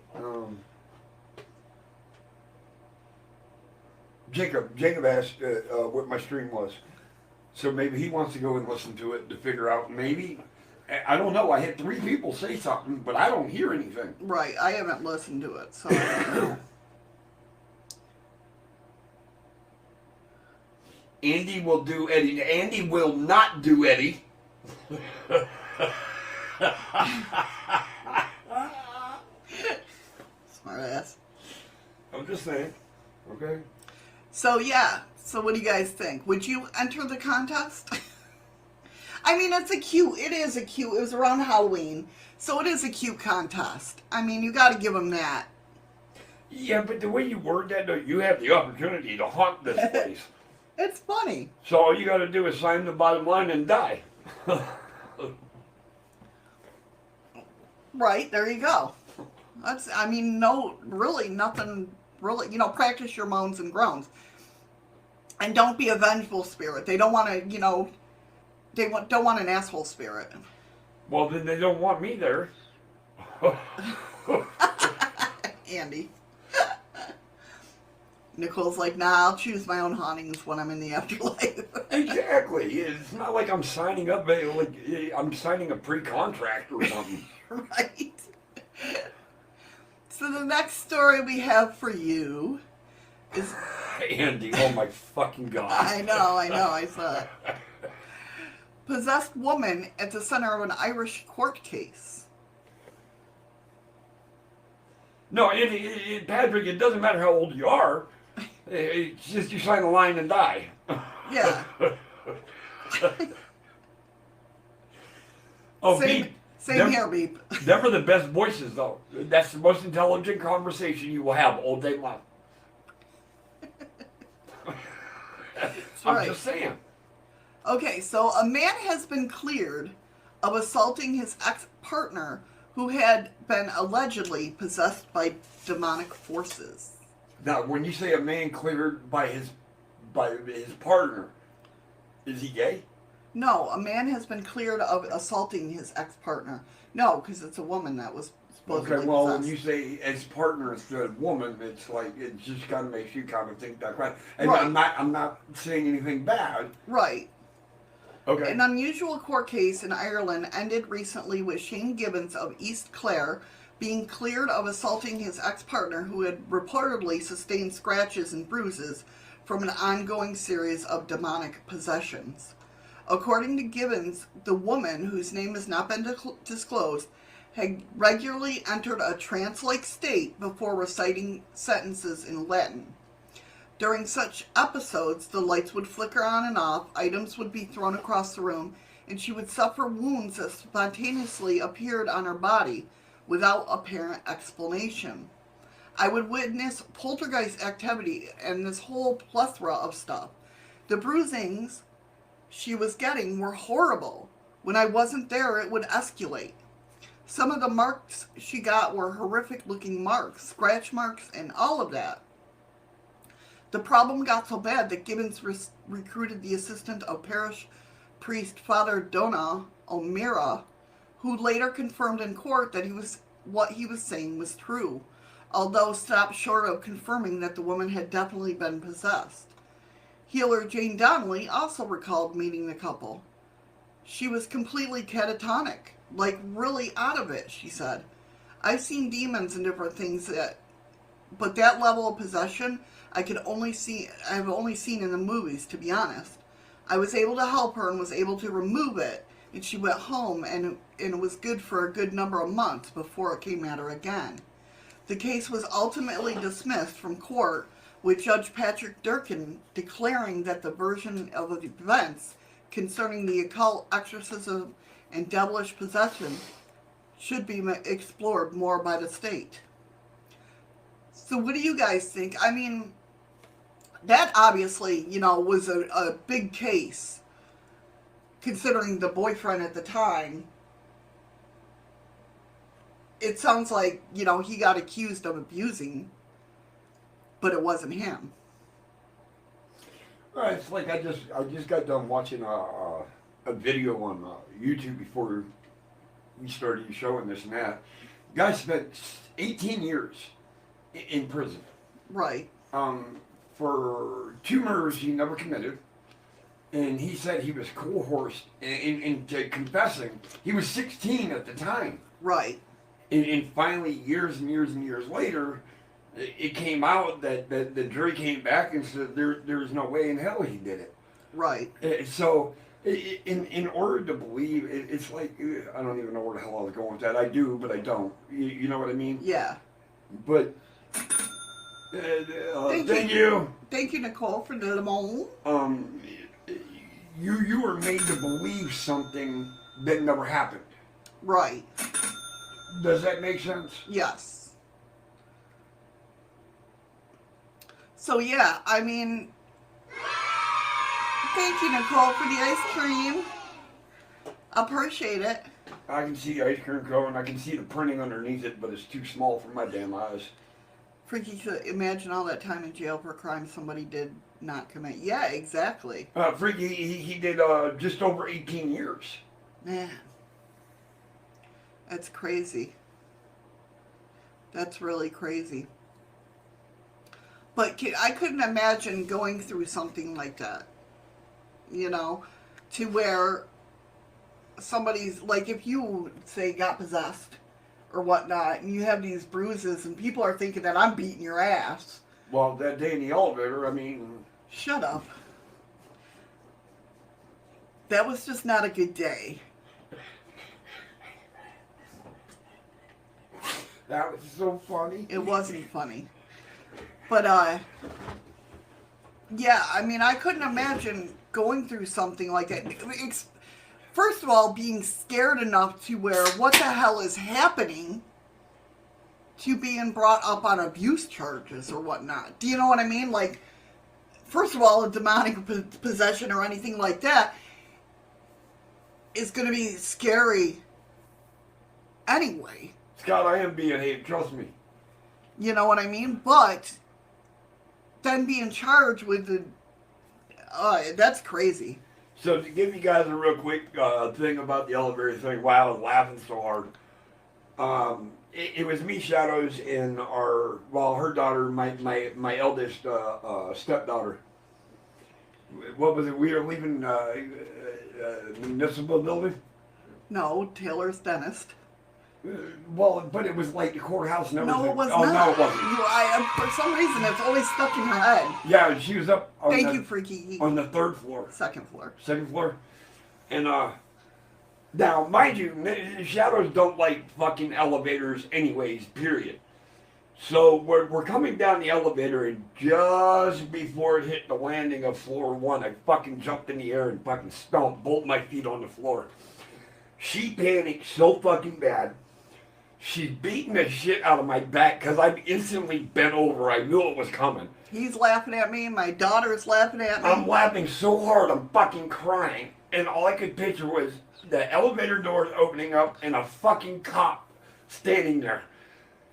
Jacob asked what my stream was. So maybe he wants to go and listen to it to figure out maybe. I don't know. I had 3 people say something, but I don't hear anything. Right. I haven't listened to it, so I don't know. Andy will do Eddie. Andy will not do Eddie. Smart ass. I'm just saying. Okay. So yeah. So what do you guys think? Would you enter the contest? I mean, it is a cute, it was around Halloween, so it is a cute contest. I mean, you gotta give them that. Yeah, but the way you word that, though, you have the opportunity to haunt this place. It's funny. So all you got to do is sign the bottom line and die. Right, there you go. I mean, no, really, nothing, really, practice your moans and groans. And don't be a vengeful spirit. They don't want to, don't want an asshole spirit. Well, then they don't want me there. Andy. Nicole's like, nah, I'll choose my own hauntings when I'm in the afterlife. Exactly. It's not like I'm signing up, like I'm signing a pre-contract or something. Right. So the next story we have for you is... Andy, oh my fucking God. I know, I saw it. Possessed woman at the center of an Irish court case. No, Patrick, it doesn't matter how old you are. It's just you sign the line and die. Yeah. Oh, Same Beep. here, Beep. Them are the best voices, though. That's the most intelligent conversation you will have all day long. I'm right. just saying. Okay, so a man has been cleared of assaulting his ex-partner who had been allegedly possessed by demonic forces. Now, when you say a man cleared by his partner, is he gay? No, a man has been cleared of assaulting his ex-partner. No, because it's a woman that was supposedly Okay, well, possessed. when you say his partner instead of woman, it's like it just kind of makes you kind of think that right. And Right. I'm not saying anything bad. Right. Okay. An unusual court case in Ireland ended recently with Shane Gibbons of East Clare being cleared of assaulting his ex-partner who had reportedly sustained scratches and bruises from an ongoing series of demonic possessions. According to Gibbons, the woman, whose name has not been disclosed, had regularly entered a trance-like state before reciting sentences in Latin. During such episodes, the lights would flicker on and off, items would be thrown across the room, and she would suffer wounds that spontaneously appeared on her body without apparent explanation. I would witness poltergeist activity and this whole plethora of stuff. The bruisings she was getting were horrible. When I wasn't there, it would escalate. Some of the marks she got were horrific looking marks, scratch marks, and all of that. The problem got so bad that Gibbons recruited the assistant of parish priest Father Donna O'Meara, who later confirmed in court that what he was saying was true, although stopped short of confirming that the woman had definitely been possessed. Healer Jane Donnelly also recalled meeting the couple. She was completely catatonic, like really out of it, she said. I've seen demons and different things but that level of possession I've only seen in the movies, to be honest. I was able to help her and was able to remove it, and she went home, and it was good for a good number of months before it came at her again. The case was ultimately dismissed from court, with Judge Patrick Durkin declaring that the version of the events concerning the occult, exorcism, and devilish possession should be explored more by the state. So what do you guys think? I mean, that obviously, was a big case, considering the boyfriend at the time. It sounds like, he got accused of abusing, but it wasn't him. It's like I just got done watching a video on YouTube before we started showing this and that. Guy spent 18 years in prison. Right. For 2 murders he never committed, and he said he was coerced into confessing. He was 16 at the time. Right. And finally, years and years and years later, it came out that the jury came back and said there's no way in hell he did it. Right. So, in order to believe, it's like, I don't even know where the hell I was going with that. I do, but I don't. You know what I mean? Yeah. But, thank you. Thank you, Nicole, for the lemon. You were made to believe something that never happened. Right. Does that make sense? Yes. So, yeah, I mean, thank you, Nicole, for the ice cream. Appreciate it. I can see the ice cream cone, I can see the printing underneath it, but it's too small for my damn eyes. Freaky, could imagine all that time in jail for a crime somebody did not commit. Yeah, exactly. Freaky, he did just over 18 years. Man. That's crazy. That's really crazy. But I couldn't imagine going through something like that. You know, to where somebody's, like, if you, say, got possessed or whatnot, and you have these bruises, and people are thinking that I'm beating your ass. Well, that day in the elevator, I mean... Shut up. That was just not a good day. That was so funny. It wasn't funny. But, yeah, I mean, I couldn't imagine going through something like that. First of all, being scared enough to where, what the hell is happening, to being brought up on abuse charges or whatnot. Do you know what I mean? Like, first of all, a demonic possession or anything like that is going to be scary anyway. Scott, I am being hate, trust me. You know what I mean? But then being charged with the... that's crazy. So to give you guys a real quick thing about the elevator thing, why I was laughing so hard. It was me, Shadows, and her daughter, my eldest stepdaughter. What was it? We were leaving municipal building? No, Taylor's dentist. Well, but it was like the courthouse and everything. No, it was not. not. No, it wasn't. For some reason, it's always stuck in your head. Yeah, she was up on Thank you, Freaky. on the third floor. Second floor. Second floor. And, now, mind you, Shadows don't like fucking elevators anyways, period. So, we're coming down the elevator, and just before it hit the landing of floor 1, I fucking jumped in the air and fucking stomped both my feet on the floor. She panicked so fucking bad. She's beating the shit out of my back because I instantly bent over. I knew it was coming. He's laughing at me. My daughter's laughing at me. I'm laughing so hard, I'm fucking crying. And all I could picture was the elevator doors opening up and a fucking cop standing there.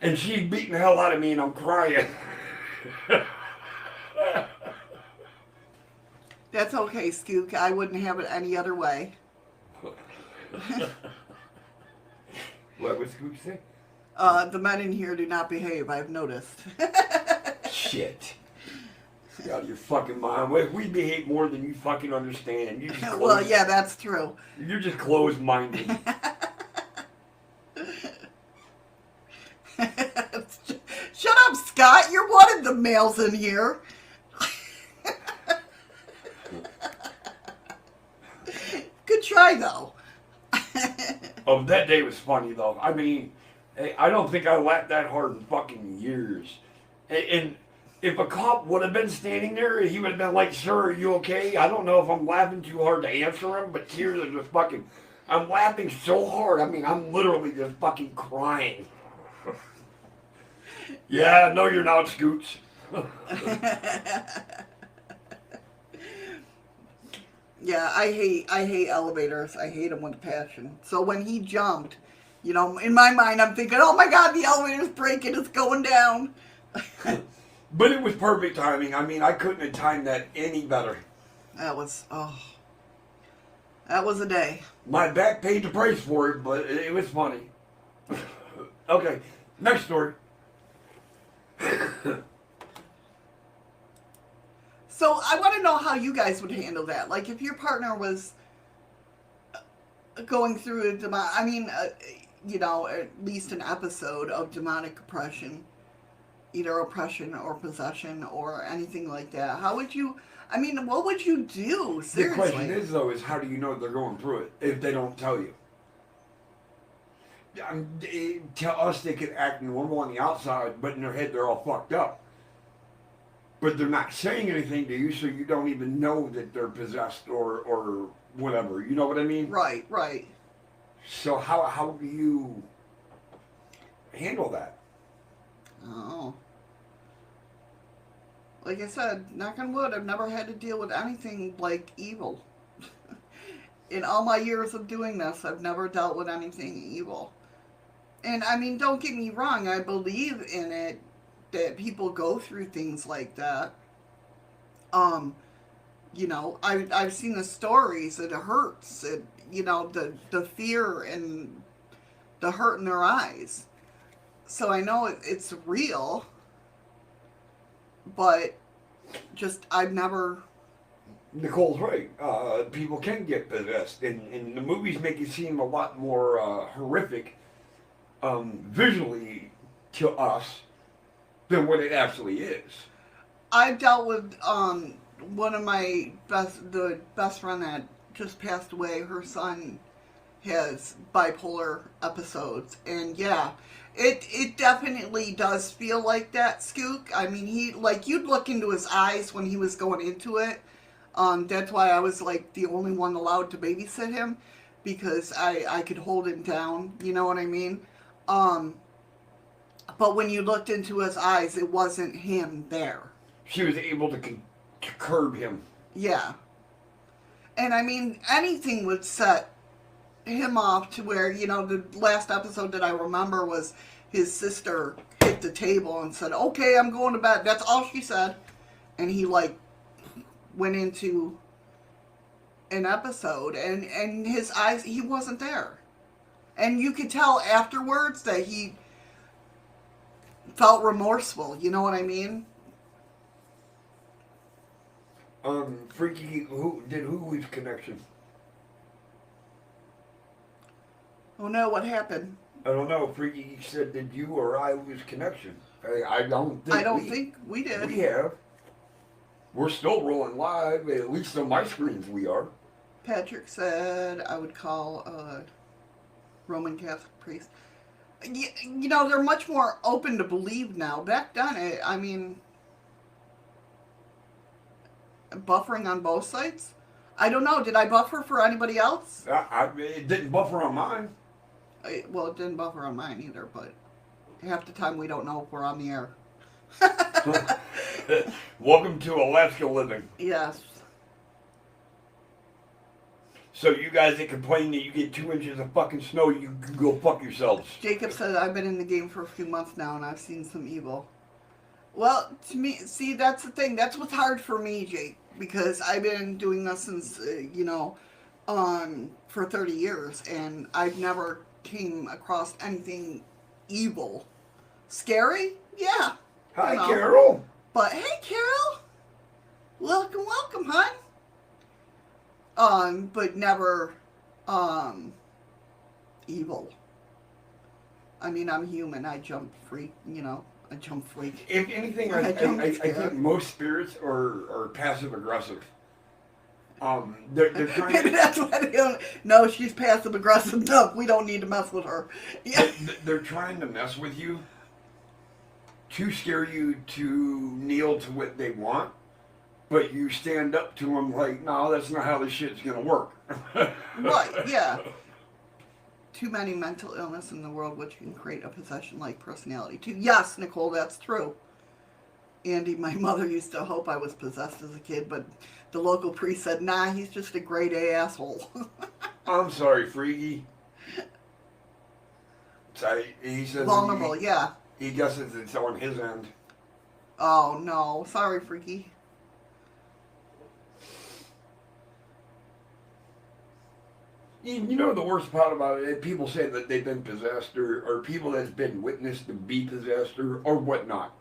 And she's beating the hell out of me and I'm crying. That's okay, Skook. I wouldn't have it any other way. What was Scoop say? The men in here do not behave, I've noticed. Shit. Get out of your fucking mind. We behave more than you fucking understand. You just Well, yeah, that's true. You're just closed-minded. Shut up, Scott. You're one of the males in here. Good try, though. Oh, that day was funny, though. I mean, I don't think I laughed that hard in fucking years. And if a cop would have been standing there, he would have been like, "Sir, are you okay?" I don't know if I'm laughing too hard to answer him, but tears are just fucking... I'm laughing so hard, I mean, I'm literally just fucking crying. Yeah, no, you're not, Scoots. Yeah, I hate elevators. I hate them with a passion. So when he jumped, you know, in my mind, I'm thinking, oh my God, the elevator's breaking. It's going down. But it was perfect timing. I mean, I couldn't have timed that any better. That was a day. My back paid the price for it, but it was funny. Okay, next story. So I want to know how you guys would handle that. Like if your partner was going through a at least an episode of demonic oppression, either oppression or possession or anything like that. How would you? I mean, what would you do? Seriously. The question is, though, is how do you know they're going through it if they don't tell you? To us, they could act normal on the outside, but in their head, they're all fucked up. But they're not saying anything to you, so you don't even know that they're possessed or whatever. You know what I mean? Right, right. So how do you handle that? Oh. Like I said, knock on wood, I've never had to deal with anything like evil. In all my years of doing this, I've never dealt with anything evil. And I mean, don't get me wrong, I believe in it that people go through things like that. I've seen the stories, it hurts. The fear and the hurt in their eyes. So I know it's real, but just I've never. Nicole's right. People can get possessed, and the movies make it seem a lot more horrific visually to us than what it actually is. I've dealt with one of my best friend that just passed away. Her son has bipolar episodes, and yeah, it definitely does feel like that, Skook. I mean, you'd look into his eyes when he was going into it. That's why I was like the only one allowed to babysit him, because I could hold him down. You know what I mean? But when you looked into his eyes, it wasn't him there. She was able to curb him. Yeah. And I mean, anything would set him off to where, the last episode that I remember was his sister hit the table and said, "Okay, I'm going to bed." That's all she said. And he went into an episode and his eyes, he wasn't there. And you could tell afterwards that he felt remorseful. You know what I mean? Freaky, who lose connection? Oh no, what happened? I don't know. Freaky said, did you or I lose connection? I don't think we did. We have. We're still rolling live, at least on my screens we are. Patrick said I would call a Roman Catholic priest. They're much more open to believe now. Back then, buffering on both sides? I don't know. Did I buffer for anybody else? It didn't buffer on mine. It didn't buffer on mine either, but half the time we don't know if we're on the air. Welcome to Alaska living. Yes. So you guys that complain that you get 2 inches of fucking snow, you can go fuck yourselves. Jacob said, I've been in the game for a few months now and I've seen some evil. Well, to me, see, that's the thing. That's what's hard for me, Jake, because I've been doing this since, for 30 years, and I've never came across anything evil. Scary? Yeah. Hi, Carol. But, hey, Carol. Welcome, hon. But never, evil. I mean, I'm human. I jump freak, I jump freak. If anything, I think most spirits are passive aggressive. They're trying Maybe that's why they don't. No, she's passive aggressive enough. We don't need to mess with her. Yeah. They're trying to mess with you to scare you to kneel to what they want, but you stand up to them like, no, that's not how this shit's gonna work. Right? Yeah. Too many mental illness in the world which can create a possession-like personality too. Yes, Nicole, that's true. Andy, my mother used to hope I was possessed as a kid, but the local priest said, nah, he's just a grade A asshole. I'm sorry, Freaky. He says vulnerable, yeah. He guesses it's on his end. Oh, no. Sorry, Freaky. You know the worst part about it? People say that they've been possessed, or people that's been witnessed to be possessed, or whatnot.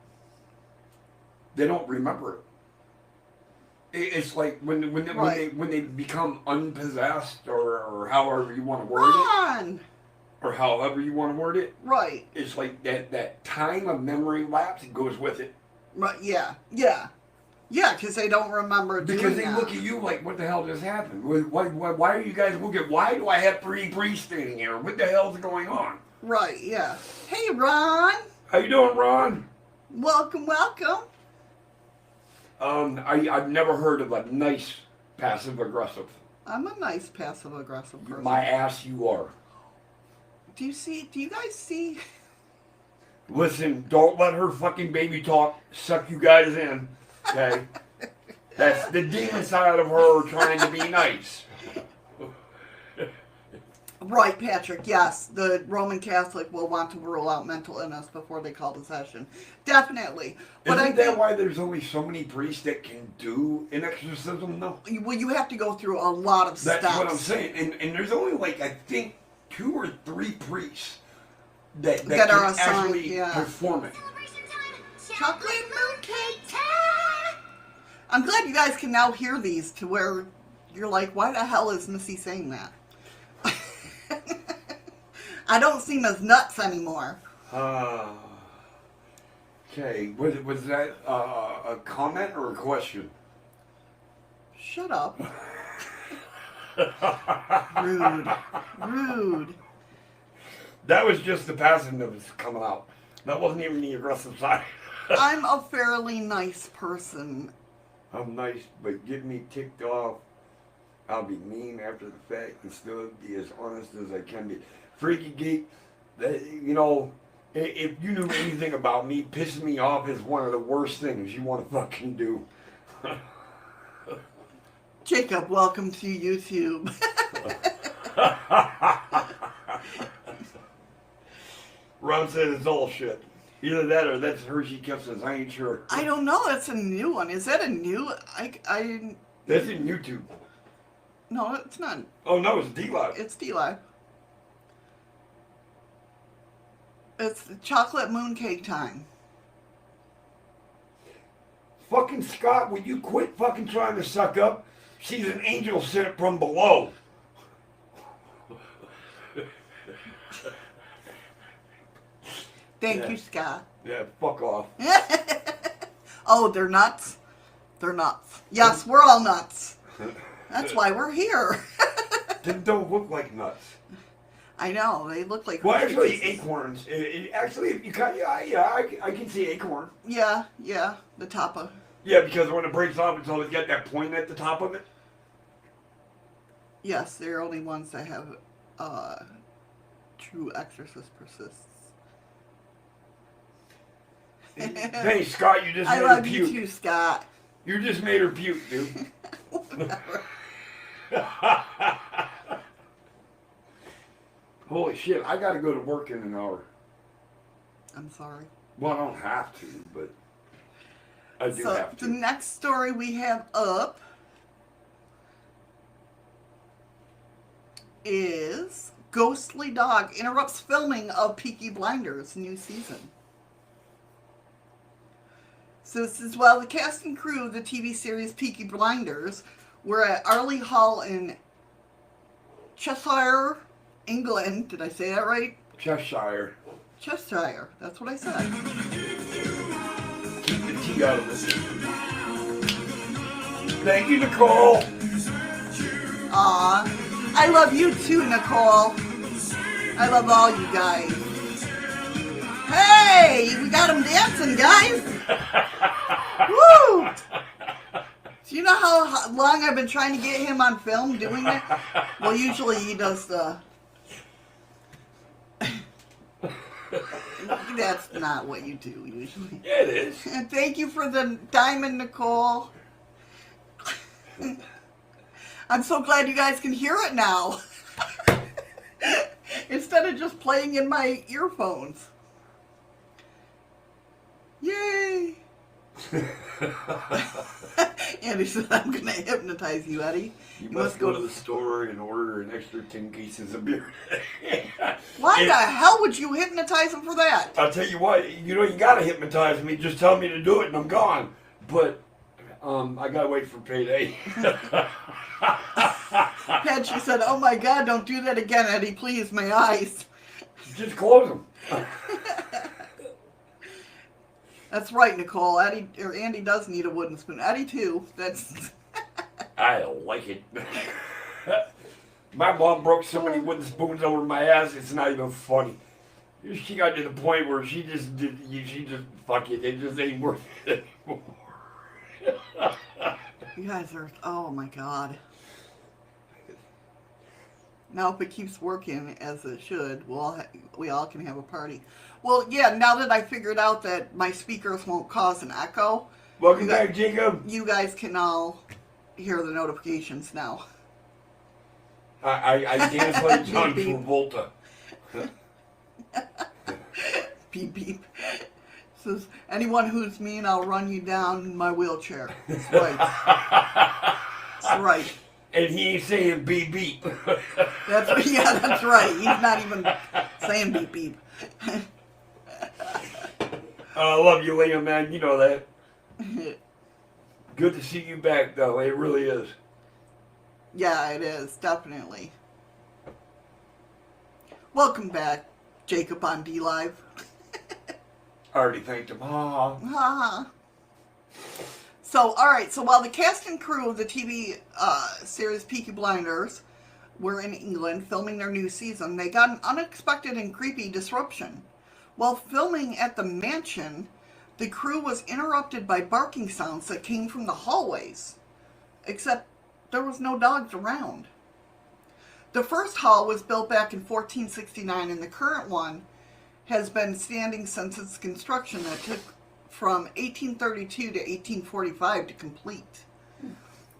They don't remember it. It's like Right. when they become unpossessed, or however you want to word it, Ron! or however you want to word it. Right. It's like that time of memory lapse goes with it. Right. Yeah. Yeah. Yeah, because they don't remember Because doing they that. look at you like, what the hell just happened? Why are you guys looking? Why do I have three priests standing here? What the hell's going on? Right, yeah. Hey, Ron. How you doing, Ron? Welcome, welcome. I've never heard of a nice passive aggressive. I'm a nice passive aggressive person. My ass, you are. Do you guys see? Listen, don't let her fucking baby talk suck you guys in. Okay? That's the demon side of her trying to be nice. Right, Patrick, yes. The Roman Catholic will want to rule out mental illness before they call the session. Definitely. But Isn't that why there's only so many priests that can do an exorcism, though? Well, you have to go through a lot of steps. That's what I'm saying. And there's only, like, I think 2 or 3 priests that That are can assigned, actually yeah. perform it. Chocolate mooncake time! I'm glad you guys can now hear these to where you're like, why the hell is Missy saying that? I don't seem as nuts anymore. Okay, was that a comment or a question? Shut up. Rude. Rude. That was just the passive that was coming out. That wasn't even the aggressive side. I'm a fairly nice person. I'm nice, but get me ticked off. I'll be mean after the fact and still be as honest as I can be. Freaky geek, you know, if you knew anything about me, pissing me off is one of the worst things you want to fucking do. Jacob, welcome to YouTube. Ron said it's all shit. Either that or that's Hershey Kisses. I ain't sure. I don't know. That's a new one. Is that a new? I. That's in YouTube. No, it's not. Oh no, it's D-Live. It's D-Live. It's chocolate mooncake time. Fucking Scott, would you quit fucking trying to suck up? She's an angel sent from below. Thank Yeah. you, Scott. Yeah, fuck off. Oh, they're nuts? They're nuts. Yes, we're all nuts. That's why we're here. They don't look like nuts. I know, they look like... Well, actually, Hershey Kisses. acorns. Actually, if you cut, yeah, I can see acorn. Yeah, the top of... Yeah, because when it breaks off, it's always got that point at the top of it. Yes, they're only ones that have true exorcist persists. Hey, Scott, you just I made her love you puke. too, Scott. You just made her puke, dude. Holy shit, I gotta go to work in an hour. I'm sorry. Well, I don't have to, but I do So have to. the next story we have up is ghostly dog interrupts filming of Peaky Blinders new season. So this is while the cast and crew of the TV series Peaky Blinders were at Arley Hall in Cheshire, England. Did I say that right? Cheshire. Cheshire. That's what I said. Keep the T out of this. Thank you, Nicole. Aw. I love you too, Nicole. I love all you guys. Hey, we got him dancing, guys. Woo! Do you know how long I've been trying to get him on film doing that? Well, usually he does the... That's not what you do usually. Yeah, it is. And thank you for the diamond, Nicole. I'm so glad you guys can hear it now. Instead of just playing in my earphones. Yay! Andy said, I'm going to hypnotize you, Eddie. You must go to the store and order an extra 10 cases of beer. Why the hell would you hypnotize him for that? I'll tell you what, you know, you gotta hypnotize me. Just tell me to do it and I'm gone. But I gotta wait for payday. And she said, "Oh my God, don't do that again, Eddie. Please, my eyes." Just close them. That's right, Nicole. Andy does need a wooden spoon. Eddie too. That's. I like it. My mom broke so many wooden spoons over my ass. It's not even funny. She got to the point where she just fuck it. It just ain't worth it anymore. You guys are. Oh my God. Now, if it keeps working as it should, we all can have a party. Well, yeah, now that I figured out that my speakers won't cause an echo. Welcome back, Jacob. You guys can all hear the notifications now. I dance like John Travolta. Beep, beep. Says, anyone who's mean, I'll run you down in my wheelchair. That's right. That's right. And he ain't saying beep beep. That's right. He's not even saying beep beep. I love you, Liam, man. You know that. Good to see you back, though. It really is. Yeah, it is. Definitely. Welcome back, Jacob on D-Live. I already thanked him. So, alright, so while the cast and crew of the TV series Peaky Blinders were in England filming their new season, they got an unexpected and creepy disruption. While filming at the mansion, the crew was interrupted by barking sounds that came from the hallways. Except there was no dogs around. The first hall was built back in 1469, and the current one has been standing since its construction that took from 1832 to 1845 to complete.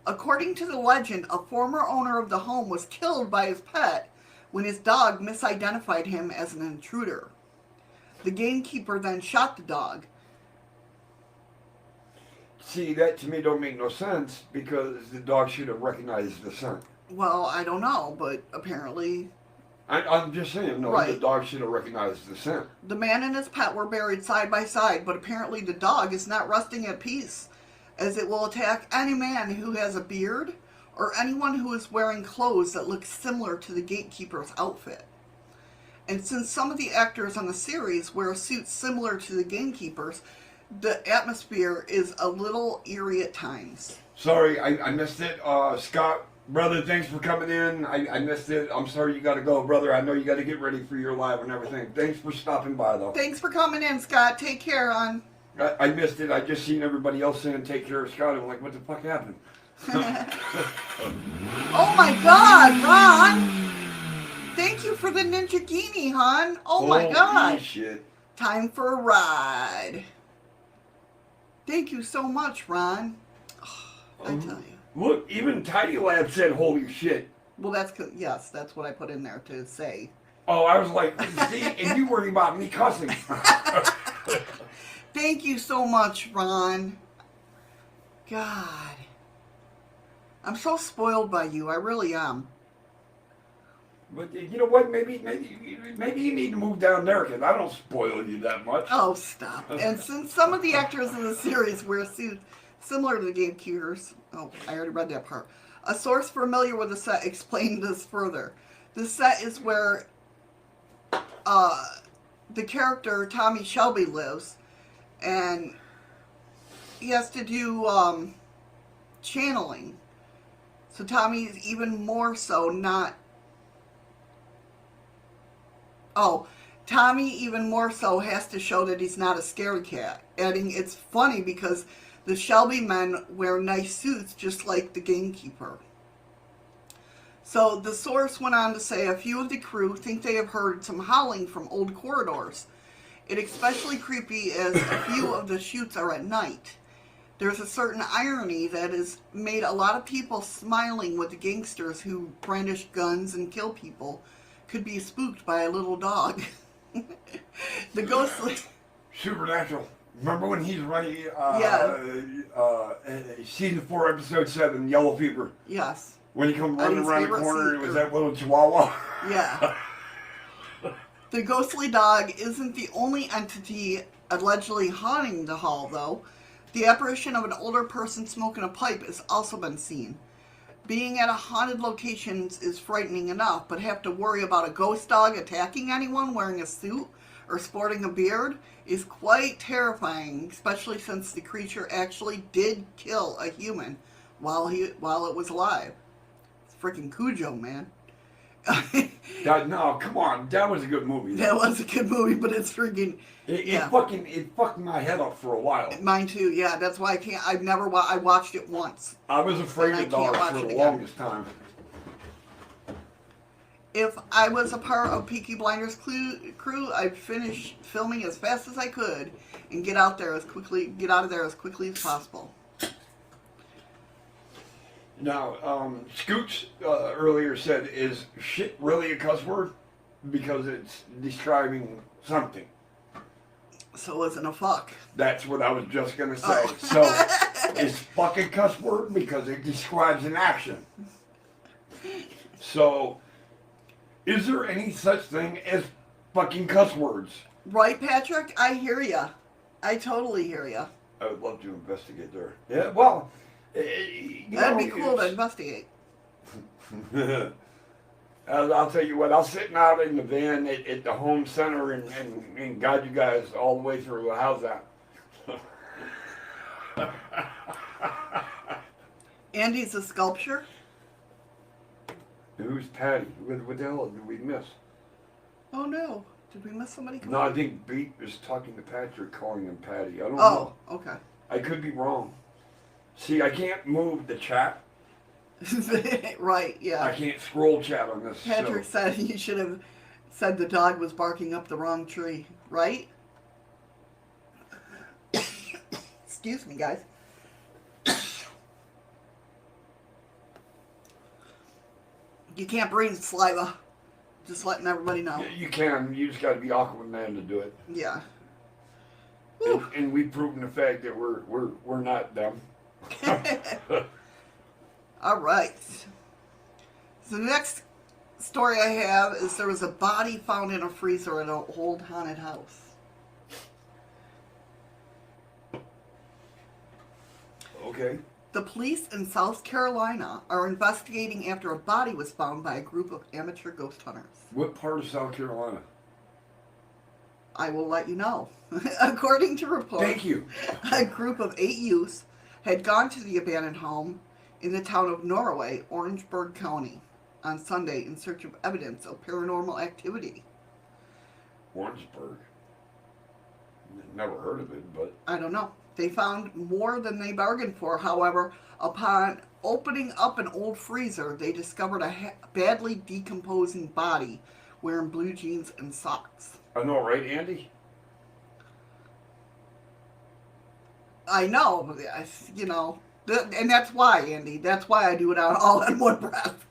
According to the legend, a former owner of the home was killed by his pet when his dog misidentified him as an intruder. The gamekeeper then shot the dog. See, that to me don't make no sense because the dog should have recognized the scent. Well, I don't know, but apparently... I'm just saying, no, right. The dog should have recognized the scent. The man and his pet were buried side by side, but apparently the dog is not resting at peace, as it will attack any man who has a beard or anyone who is wearing clothes that look similar to the gatekeeper's outfit. And since some of the actors on the series wear suits similar to the gamekeepers, the atmosphere is a little eerie at times. Sorry, I missed it. Scott, brother, thanks for coming in. I missed it. I'm sorry you got to go, brother. I know you got to get ready for your live and everything. Thanks for stopping by, though. Thanks for coming in, Scott. Take care, hon. I missed it. I just seen everybody else saying take care of Scott. I'm like, what the fuck happened? Oh my God, Ron! Thank you for the Ninja Genie, hon. Oh my God. Shit. Time for a ride. Thank you so much, Ron. Oh, I tell you. Look, even Tidy Lab said holy shit. Well, yes, that's what I put in there to say. Oh, I was like, see, and you worry about me cussing. Thank you so much, Ron. God. I'm so spoiled by you. I really am. But you know what? Maybe you need to move down there because I don't spoil you that much. Oh, stop. And since some of the actors in the series wear suits similar to the gamekeepers, oh, I already read that part. A source familiar with the set explained this further. The set is where the character Tommy Shelby lives, and he has to do channeling. So Tommy's even more so not... Oh, Tommy even more so has to show that he's not a scaredy cat. Adding, it's funny because the Shelby men wear nice suits just like the gamekeeper. So the source went on to say a few of the crew think they have heard some howling from old corridors. It's especially creepy as a few of the shoots are at night. There's a certain irony that has made a lot of people smiling with the gangsters who brandish guns and kill people could be spooked by a little dog. The ghostly... Supernatural. Remember when he's running, season 4, episode 7, Yellow Fever? Yes. When he come running around the corner, it was that little chihuahua. Yeah. The ghostly dog isn't the only entity allegedly haunting the hall, though. The apparition of an older person smoking a pipe has also been seen. Being at a haunted location is frightening enough, but have to worry about a ghost dog attacking anyone wearing a suit or sporting a beard is quite terrifying, especially since the creature actually did kill a human while it was alive. It's freaking Cujo, man. No, come on, that was a good movie. That was a good movie, but it's freaking It fucked my head up for a while. mine too. Yeah, that's why I can't. I've never. I watched it once. I was afraid And I of can't dogs watch for it the again. longest time. If I was a part of Peaky Blinders crew, I'd finish filming as fast as I could and get out of there as quickly as possible. Now, Scoots earlier said, "Is shit really a cuss word?" Because it's describing something. So it isn't a fuck. That's what I was just gonna say. Oh. So, is fuck a cuss word because it describes an action? So, is there any such thing as fucking cuss words? Right, Patrick? I hear ya. I totally hear ya. I would love to investigate there. Yeah, well, That'd be cool to investigate. I'll tell you what, I was sitting out in the van at the home center and guide you guys all the way through. How's that? Andy's a sculpture. Who's Patty? What the hell did we miss? Oh no. Did we miss somebody? No, I think Beat was talking to Patrick, calling him Patty. I don't know. Oh, okay. I could be wrong. See, I can't move the chat. Right, yeah. I can't scroll chat on this. Patrick said you should have said the dog was barking up the wrong tree, right? Excuse me, guys. You can't breathe saliva. Just letting everybody know. You can. You just got to be Aquaman to do it. Yeah. And we've proven the fact that we're not them. All right. So the next story I have is there was a body found in a freezer at an old haunted house. Okay. The police in South Carolina are investigating after a body was found by a group of amateur ghost hunters. What part of South Carolina? I will let you know. According to reports, Thank you. a group of 8 youths had gone to the abandoned home in the town of Norway, Orangeburg County, on Sunday in search of evidence of paranormal activity. Orangeburg. Never heard of it, but I don't know. They found more than they bargained for. However, upon opening up an old freezer, they discovered a badly decomposing body wearing blue jeans and socks. I know, right, Andy? I know, you know, and that's why, Andy. That's why I do it all in one breath.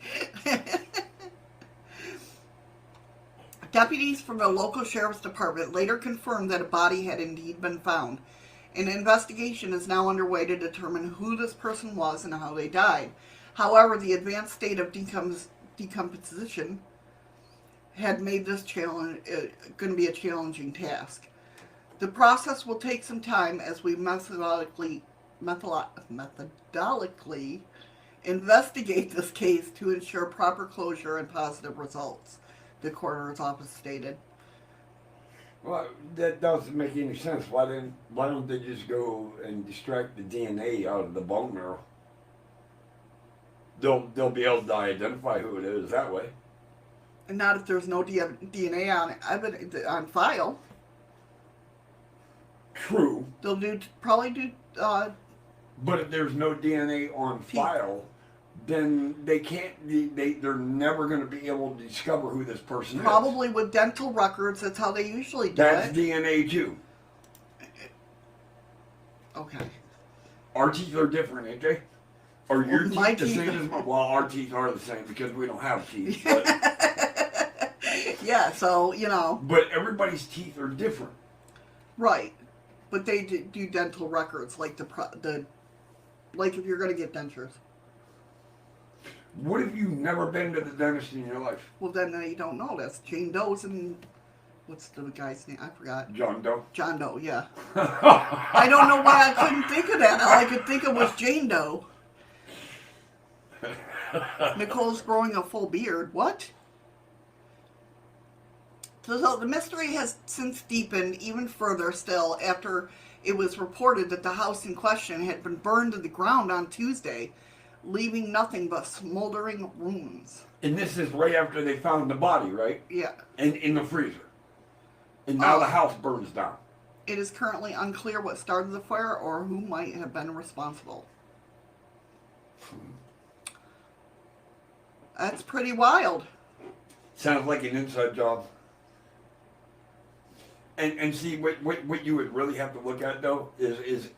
Deputies from the local sheriff's department later confirmed that a body had indeed been found. An investigation is now underway to determine who this person was and how they died. However, the advanced state of decomposition had made this challenge going to be a challenging task. The process will take some time as we methodically investigate this case to ensure proper closure and positive results, the coroner's office stated. Well, that doesn't make any sense. Why don't they just go and extract the DNA out of the bone marrow? They'll be able to identify who it is that way. And not if there's no DNA on file. True. They'll probably do. But if there's no DNA on file, then they can't. They're never going to be able to discover who this person is. Probably with dental records. That's how they usually do That's it. DNA too. Okay. Our teeth are different, ain't they? Are your Well, my teeth the teeth same are- as mine? Well, our teeth are the same because we don't have teeth. But, Yeah. So you know. but everybody's teeth are different. Right. But they do dental records, like like if you're going to get dentures. What if you've never been to the dentist in your life? Well, then you don't know. That's Jane Doe's and what's the guy's name? I forgot. John Doe. John Doe, yeah. I don't know why I couldn't think of that. All I could think of was Jane Doe. Nicole's growing a full beard. What? So the mystery has since deepened even further still after it was reported that the house in question had been burned to the ground on Tuesday, leaving nothing but smoldering ruins. And this is right after they found the body, right? Yeah. And in the freezer. And now the house burns down. It is currently unclear what started the fire or who might have been responsible. That's pretty wild. Sounds like an inside job. And see, what you would really have to look at, though, is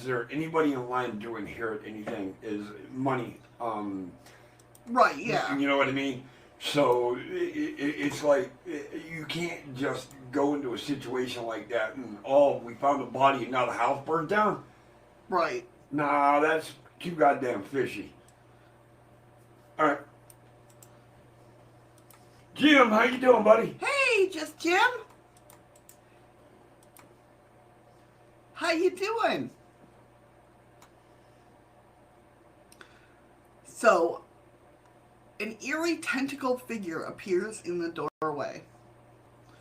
there anybody in line to inherit anything? Is money. Right, yeah. You know what I mean? So it's like you can't just go into a situation like that and, oh, we found a body and now the house burned down. Right. Nah, that's too goddamn fishy. All right. Jim, how you doing, buddy? Hey, just Jim. How you doing? So, an eerie tentacle figure appears in the doorway.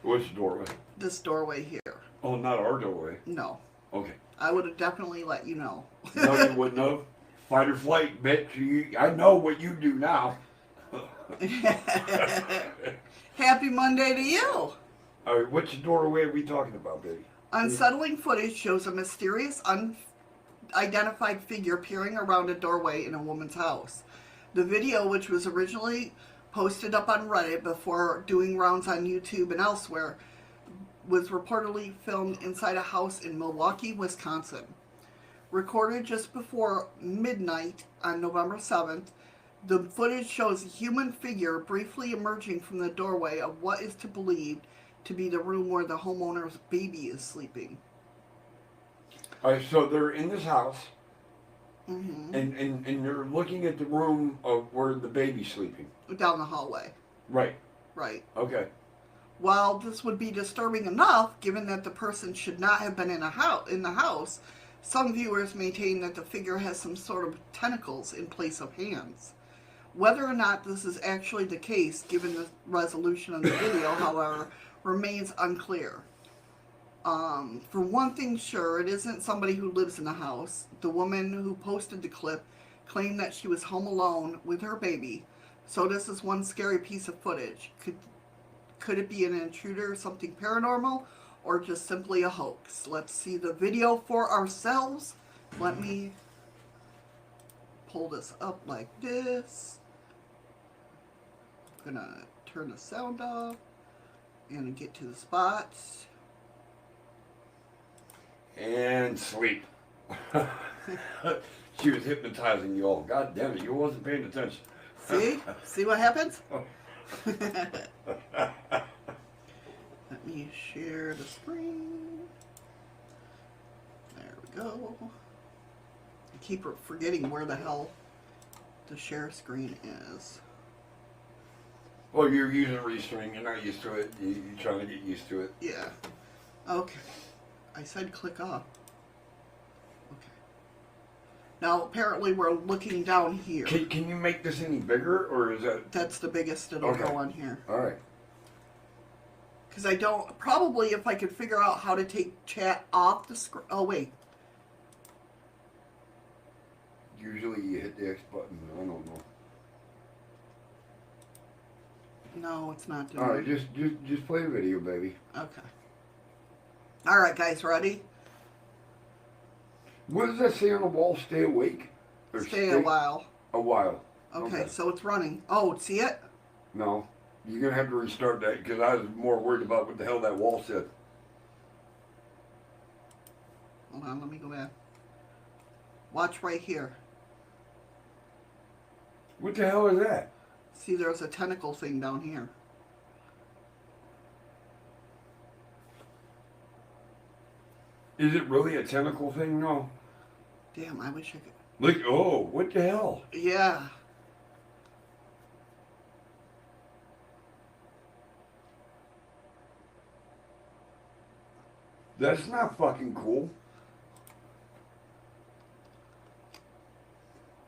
Which doorway? This doorway here. Oh, not our doorway. No. Okay. I would have definitely let you know. No, you wouldn't have. Fight or flight, bitch. I know what you do now. Happy Monday to you. All right, which doorway are we talking about, baby? Unsettling footage shows a mysterious, unidentified figure peering around a doorway in a woman's house. The video, which was originally posted up on Reddit before doing rounds on YouTube and elsewhere, was reportedly filmed inside a house in Milwaukee, Wisconsin. Recorded just before midnight on November 7th, the footage shows a human figure briefly emerging from the doorway of what is believed to be the room where the homeowner's baby is sleeping. All right, so they're in this house, Mm-hmm. and they're looking at the room of where the baby's sleeping. Down the hallway. Right. Right. Okay. While this would be disturbing enough, given that the person should not have been in the house, some viewers maintain that the figure has some sort of tentacles in place of hands. Whether or not this is actually the case, given the resolution of the video, however, remains unclear. For one thing sure, it isn't somebody who lives in the house. The woman who posted the clip claimed that she was home alone with her baby, so this is one scary piece of footage. Could it be an intruder, something paranormal, or just simply a hoax? Let's see the video for ourselves. Let me pull this up like this. I'm gonna turn the sound off and get to the spots. And sleep. She was hypnotizing you all. God damn it, you wasn't paying attention. See? See what happens? Let me share the screen. There we go. I keep forgetting where the hell the share screen is. Well, you're using Restream. You're not used to it. You're trying to get used to it. Yeah. Okay. I said click off. Okay. Now, apparently we're looking down here. Can you make this any bigger, or is that... That's the biggest it'll Okay. go on here. All right. Because I don't... Probably if I could figure out how to take chat off the screen... Oh, wait. Usually you hit the X button. I don't know. No, it's not doing All right, it. just play the video, baby. Okay. All right, guys, ready? What does that say on the wall? Stay awake? Or Stay a while. A while. Okay, so it's running. Oh, see it? No. You're going to have to restart that because I was more worried about what the hell that wall said. Hold on, let me go back. Watch right here. What the hell is that? See, there's a tentacle thing down here. Is it really a tentacle thing? No. Damn, I wish I could. Look, oh, what the hell? Yeah. That's not fucking cool.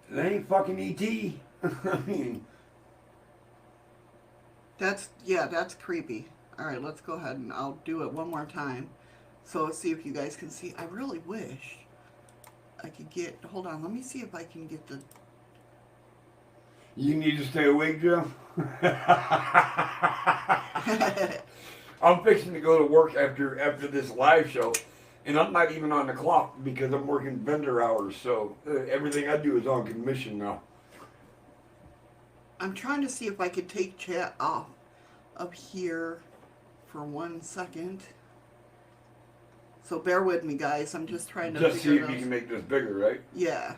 That ain't fucking E.T. I mean, That's creepy. All right, let's go ahead and I'll do it one more time. So let's see if you guys can see. I really wish I could get. Hold on, let me see if I can get the. you need to stay awake, Joe. I'm fixing to go to work after this live show, and I'm not even on the clock because I'm working vendor hours. So everything I do is on commission now. I'm trying to see if I could take chat off of here for 1 second. So bear with me, guys. I'm just trying to Just see figure if it you out. can make this bigger, right? Yeah,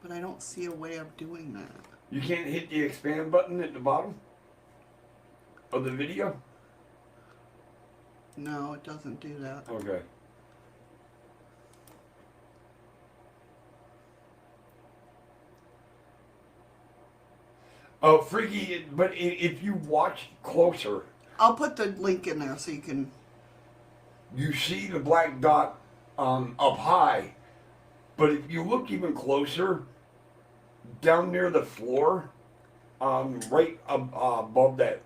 but I don't see a way of doing that. You can't hit the expand button at the bottom of the video? No, it doesn't do that. Okay. Oh, freaky, but if you watch closer, I'll put the link in there so you can. you see the black dot up high, but if you look even closer, down near the floor, right above that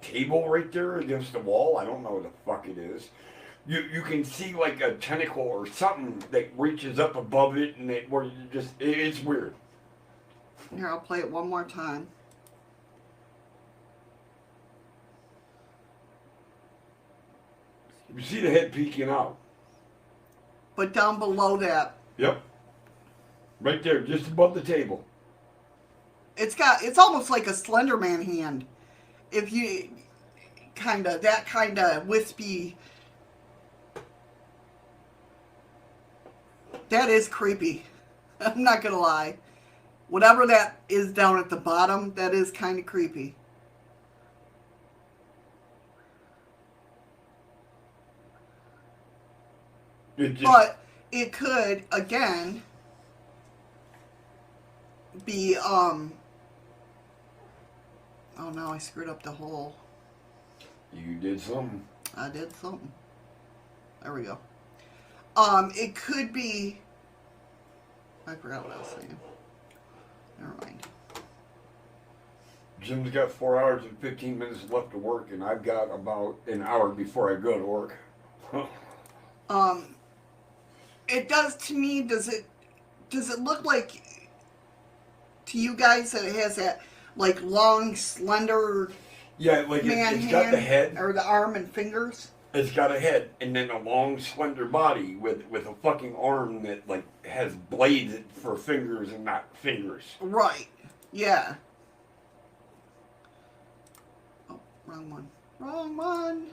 table right there against the wall, I don't know what the fuck it is, you can see like a tentacle or something that reaches up above it, and it's weird. Here, I'll play it one more time. You see the head peeking out. But down below that, Yep. Right there, just above the table. it's almost like a Slender Man hand. If you that kind of wispy. That is creepy. I'm not gonna lie. Whatever that is down at the bottom, that is kind of creepy. But it could, again, be, oh no, I screwed up the hole. You did something. I did something. There we go. It could be, I forgot what I was saying. Never mind. Jim's got 4 hours and 15 minutes left to work, and I've got about an hour before I go to work. It does to me. Does it look like to you guys that it has that like long, slender Yeah, like man it's hand got the head. or the arm and fingers? It's got a head and then a long, slender body with a fucking arm that like has blades for fingers and not fingers. Right. Yeah. Oh, wrong one. Wrong one.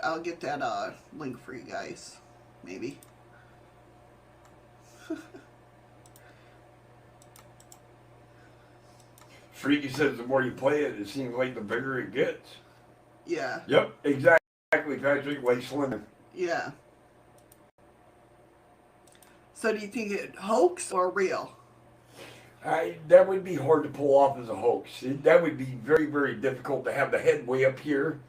I'll get that link for you guys. Maybe. Freaky says the more you play it, it seems like the bigger it gets. Yeah. Yep, exactly, Patrick, like Slender. Yeah. So do you think it hoax or real? That would be hard to pull off as a hoax. That would be very, very difficult to have the head way up here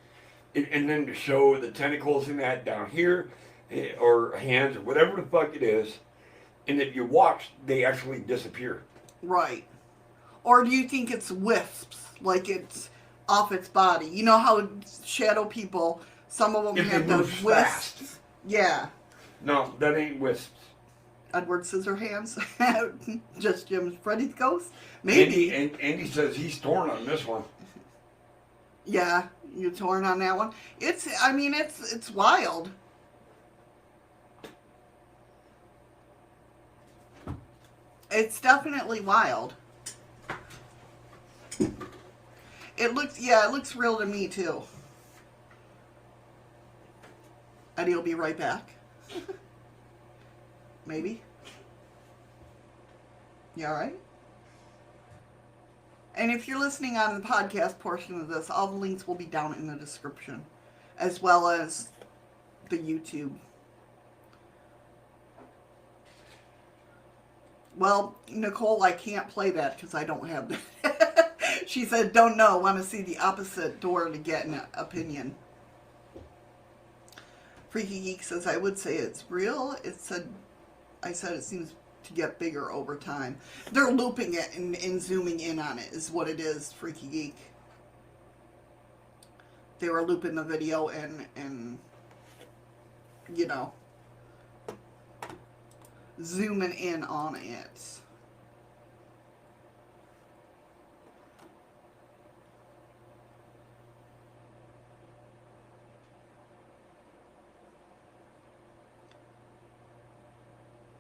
and then to show the tentacles and that down here or hands or whatever the fuck it is. And if you watch, they actually disappear. Right. Or do you think it's wisps, like it's off its body? You know how shadow people, some of them If have they those move wisps? fast. Yeah. No, that ain't wisps. Edward Scissorhands. Just Jim's Freddy's ghost? Maybe. Andy says he's torn on this one. Yeah, you torn on that one. It's wild. It's definitely wild. It looks real to me too. Eddie will be right back. Maybe. You alright? And if you're listening on the podcast portion of this, all the links will be down in the description, as well as the YouTube. Well, Nicole, I can't play that because I don't have that. She said, don't know, want to see the opposite door to get an opinion. Freaky Geek says, I would say it's real. I said it seems to get bigger over time. They're looping it and zooming in on it is what it is, Freaky Geek. They were looping the video and you know, zooming in on it.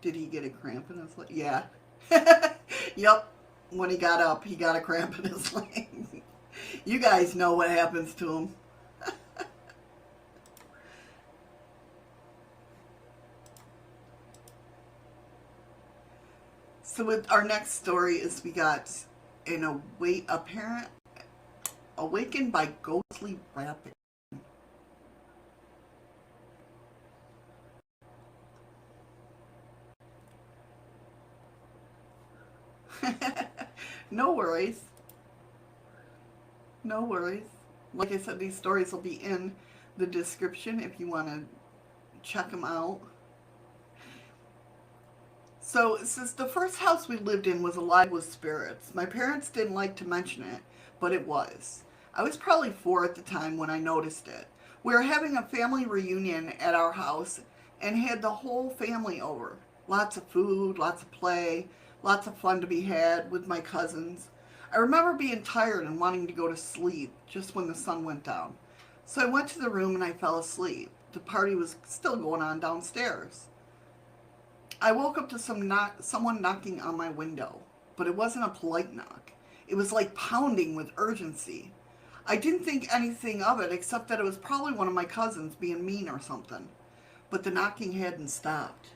Did he get a cramp in his leg? Yeah. Yep. When he got up, he got a cramp in his leg. You guys know what happens to him. So with our next story is we got an apparent awakened by ghostly rapping. No worries. No worries. Like I said, these stories will be in the description if you want to check them out. So it says the first house we lived in was alive with spirits. My parents didn't like to mention it, but it was. I was probably 4 at the time when I noticed it. We were having a family reunion at our house and had the whole family over. Lots of food, lots of play, lots of fun to be had with my cousins. I remember being tired and wanting to go to sleep just when the sun went down. So I went to the room and I fell asleep. The party was still going on downstairs. I woke up to someone knocking on my window, but it wasn't a polite knock. It was like pounding with urgency. I didn't think anything of it except that it was probably one of my cousins being mean or something. But the knocking hadn't stopped.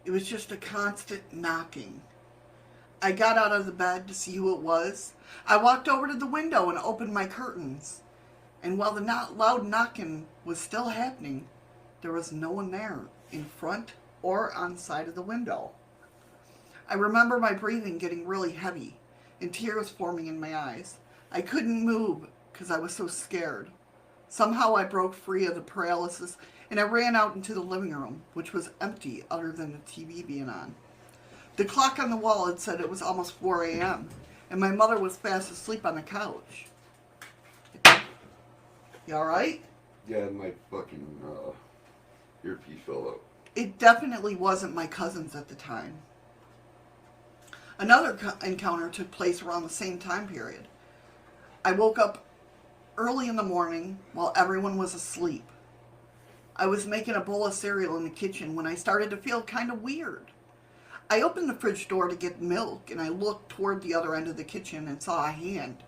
It was just a constant knocking. I got out of the bed to see who it was. I walked over to the window and opened my curtains. And while the loud knocking was still happening, there was no one there in front or on the side of the window. I remember my breathing getting really heavy and tears forming in my eyes. I couldn't move because I was so scared. Somehow I broke free of the paralysis and I ran out into the living room, which was empty other than the TV being on. The clock on the wall had said it was almost 4 a.m. and my mother was fast asleep on the couch. You alright? Yeah, my fucking earpiece fell out. It definitely wasn't my cousins at the time. Another encounter took place around the same time period. I woke up early in the morning while everyone was asleep. I was making a bowl of cereal in the kitchen when I started to feel kind of weird. I opened the fridge door to get milk and I looked toward the other end of the kitchen and saw a hand.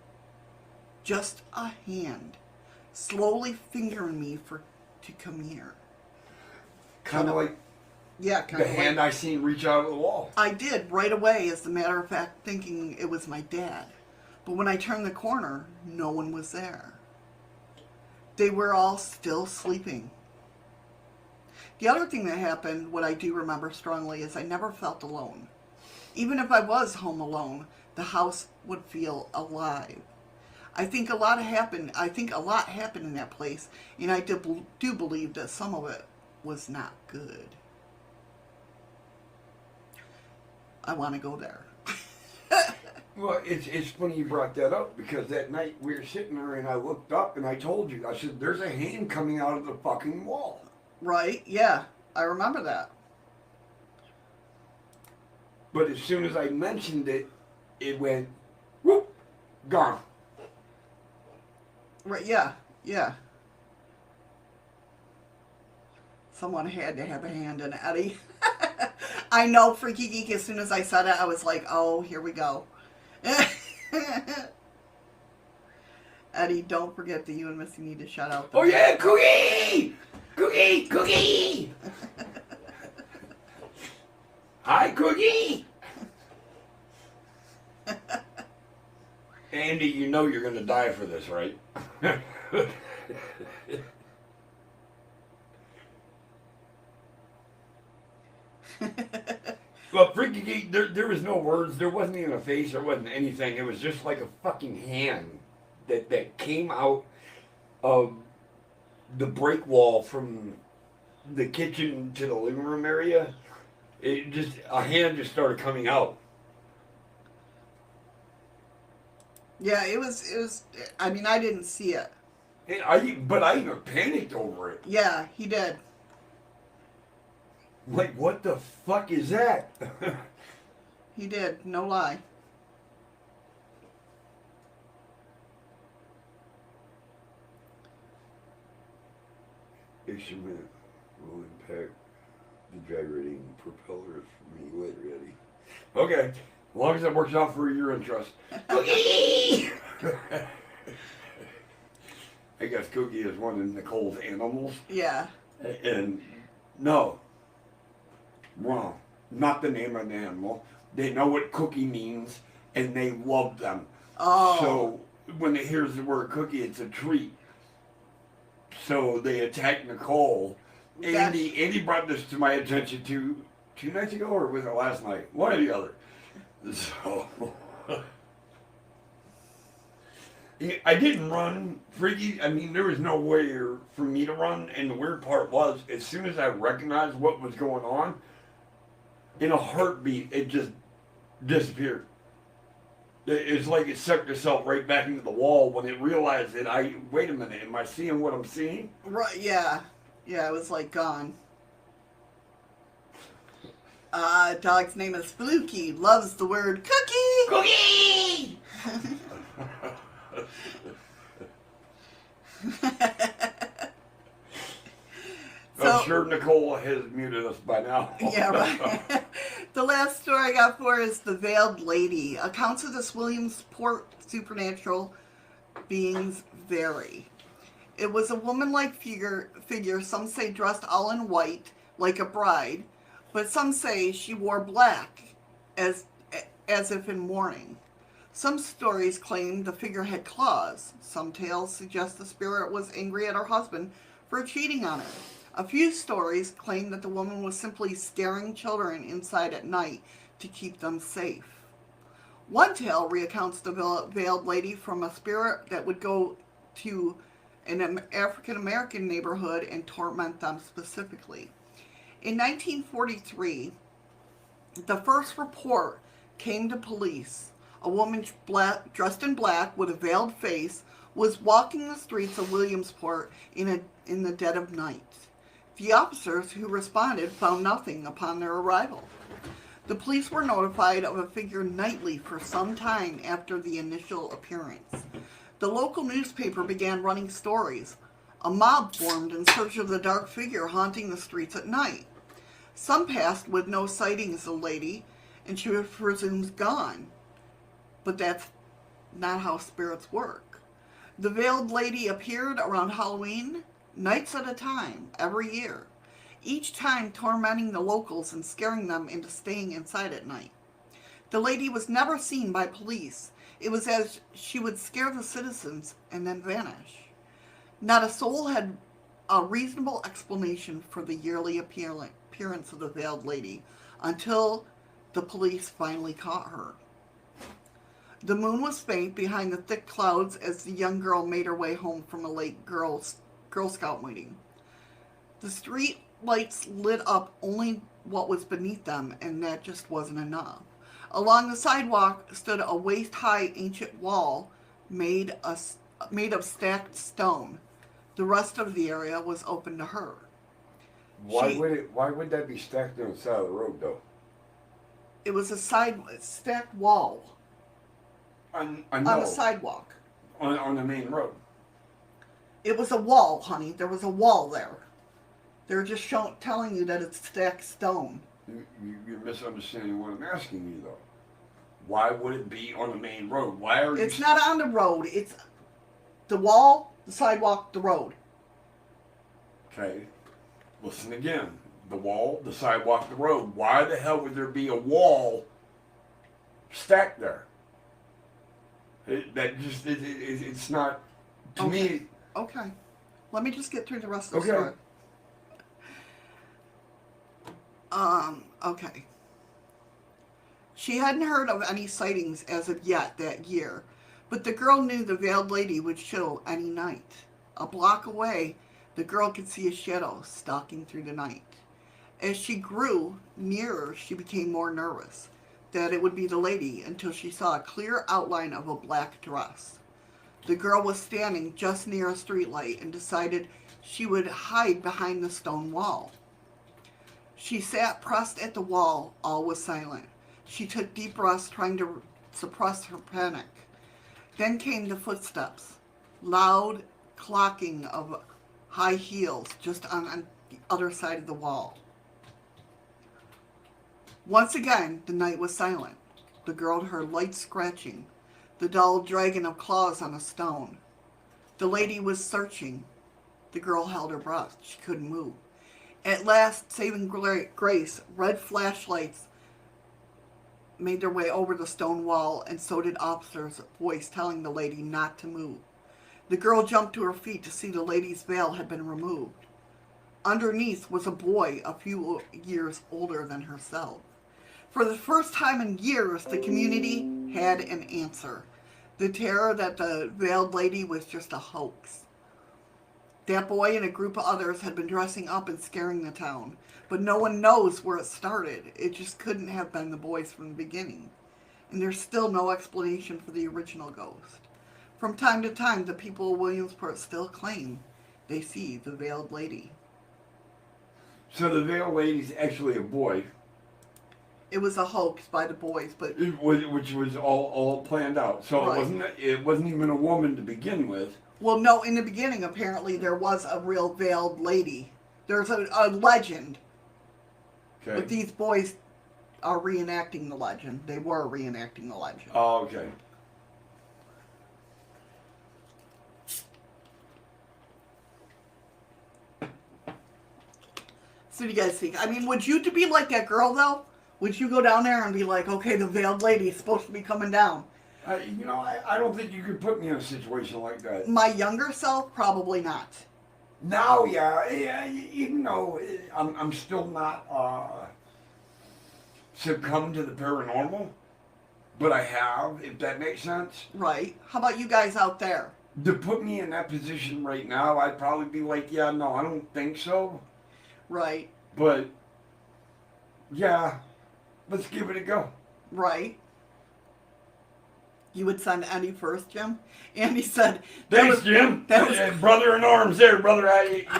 Just a hand. Slowly fingering me to come here. Kind of like yeah, the hand I seen reach out of the wall. I did right away, as a matter of fact, thinking it was my dad. But when I turned the corner, no one was there. They were all still sleeping. The other thing that happened, what I do remember strongly, is I never felt alone. Even if I was home alone, the house would feel alive. I think a lot happened in that place, and I do believe that some of it was not good. I want to go there. Well, it's funny you brought that up because that night we were sitting there and I looked up and I told you, I said, there's a hand coming out of the fucking wall. Right? Yeah, I remember that. But as soon as I mentioned it, it went, whoop, gone. Right? Yeah, yeah. Someone had to have a hand in Eddie. I know, Freaky Geek, as soon as I said it, I was like, oh, here we go. Eddie, don't forget that you and Missy need to shout out. Oh, yeah, Cookie! Cookie! Cookie! Hi, Cookie! Andy, you know you're going to die for this, right? Well, Freaky Geek, there was no words. There wasn't even a face. There wasn't anything. It was just like a fucking hand that came out of the break wall from the kitchen to the living room area, a hand just started coming out. Yeah, it was, I mean, I didn't see it. But I even panicked over it. Yeah, he did. Like, what the fuck is that? He did, no lie. Instrument will impact the gyrating propellers for me later, Eddie. Okay, as long as it works out for your interest. Cookie! I guess Cookie is one of Nicole's animals. Yeah. And no, wrong. Not the name of the animal. They know what Cookie means, and they love them. Oh. So when they hear the word Cookie, it's a treat. So they attack Nicole. Andy brought this to my attention two nights ago, or was it last night? One or the other. So I didn't run, freaky. I mean, there was nowhere for me to run, and the weird part was, as soon as I recognized what was going on, in a heartbeat, it just disappeared. It's like it sucked itself right back into the wall when it realized that wait a minute, am I seeing what I'm seeing? Right, yeah. Yeah, it was like gone. Dog's name is Fluky. Loves the word cookie. Cookie! I'm sure Nicole has muted us by now. Yeah, right. The last story I got for is The Veiled Lady. Accounts of this Williamsport supernatural beings vary. It was a woman-like figure, some say dressed all in white, like a bride, but some say she wore black, as if in mourning. Some stories claim the figure had claws. Some tales suggest the spirit was angry at her husband for cheating on her. A few stories claim that the woman was simply scaring children inside at night to keep them safe. One tale recounts the veiled lady from a spirit that would go to an African-American neighborhood and torment them specifically. In 1943, the first report came to police. A woman dressed in black with a veiled face was walking the streets of Williamsport in the dead of night. The officers who responded found nothing upon their arrival. The police were notified of a figure nightly for some time after the initial appearance. The local newspaper began running stories. A mob formed in search of the dark figure haunting the streets at night. Some passed with no sightings of the lady, and she was presumed gone. But that's not how spirits work. The veiled lady appeared around Halloween, nights at a time, every year, each time tormenting the locals and scaring them into staying inside at night. The lady was never seen by police. It was as she would scare the citizens and then vanish. Not a soul had a reasonable explanation for the yearly appearance of the veiled lady until the police finally caught her. The moon was faint behind the thick clouds as the young girl made her way home from a late Girl Scout meeting. The street lights lit up only what was beneath them, and that just wasn't enough. Along the sidewalk stood a waist-high ancient wall made of stacked stone. The rest of the area was open to her. Why would that be stacked on the side of the road, though? It was a stacked wall on the sidewalk. On the main road. It was a wall, honey. There was a wall there. They're just telling you that it's stacked stone. You're misunderstanding what I'm asking you, though. Why would it be on the main road? Why are you... It's not on the road. It's the wall, the sidewalk, the road. Okay. Listen again. The wall, the sidewalk, the road. Why the hell would there be a wall stacked there? It's not... To me... Okay. Let me just get through the rest of the story. Okay. She hadn't heard of any sightings as of yet that year, but the girl knew the veiled lady would show any night. A block away, The girl could see a shadow stalking through the night. As she grew nearer, she became more nervous that it would be the lady until she saw a clear outline of a black dress. The girl was standing just near a streetlight and decided she would hide behind the stone wall. She sat pressed at the wall. All was silent. She took deep breaths, trying to suppress her panic. Then came the footsteps, loud clocking of high heels just on the other side of the wall. Once again, the night was silent. The girl heard light scratching, the dull dragging of claws on a stone. The lady was searching. The girl held her breath. She couldn't move. At last, saving grace, red flashlights made their way over the stone wall, and so did officer's voice telling the lady not to move. The girl jumped to her feet to see the lady's veil had been removed. Underneath was a boy a few years older than herself. For the first time in years, the community had an answer. The terror that the veiled lady was just a hoax. That boy and a group of others had been dressing up and scaring the town, but no one knows where it started. It just couldn't have been the boys from the beginning. And there's still no explanation for the original ghost. From time to time, the people of Williamsport still claim they see the veiled lady. So the veiled lady's actually a boy. It was a hoax by the boys, but Which was all planned out. So Right. it wasn't even a woman to begin with. well, no, in the beginning, apparently there was a real veiled lady. There's a legend, Okay. but these boys are reenacting the legend. They were reenacting the legend. Oh, okay. So do you guys think? I mean, would you to be like that girl though? Would you go down there and be like, okay, the veiled lady is supposed to be coming down? I don't think you could put me in a situation like that. My younger self, probably not. Now, yeah, even though I'm still not succumbed to the paranormal, but I have, if that makes sense. Right. How about you guys out there? To put me in that position right now, I'd probably be like, yeah, no, I don't think so. Right. But, yeah, let's give it a go. Right. You would send Andy first, Jim? Andy said... that Thanks, was- Jim. that was- Brother in arms there, brother.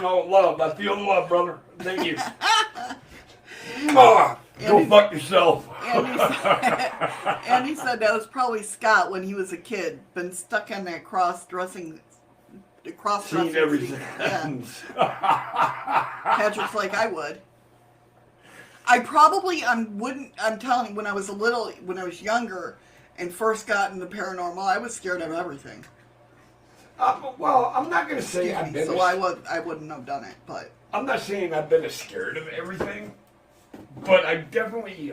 Love. I feel the love, brother. Thank you. Go fuck yourself. Andy said that was probably Scott when he was a kid. Been stuck in that cross-dressing... The cross-dressing Seen everything. scene. Yeah. Patrick's like, I would. I probably wouldn't... I'm telling you, when I was younger... and first got into paranormal, I was scared of everything. Well, I'm not gonna say I've been. So I wouldn't have done it, but I'm not saying I've been scared of everything, but I definitely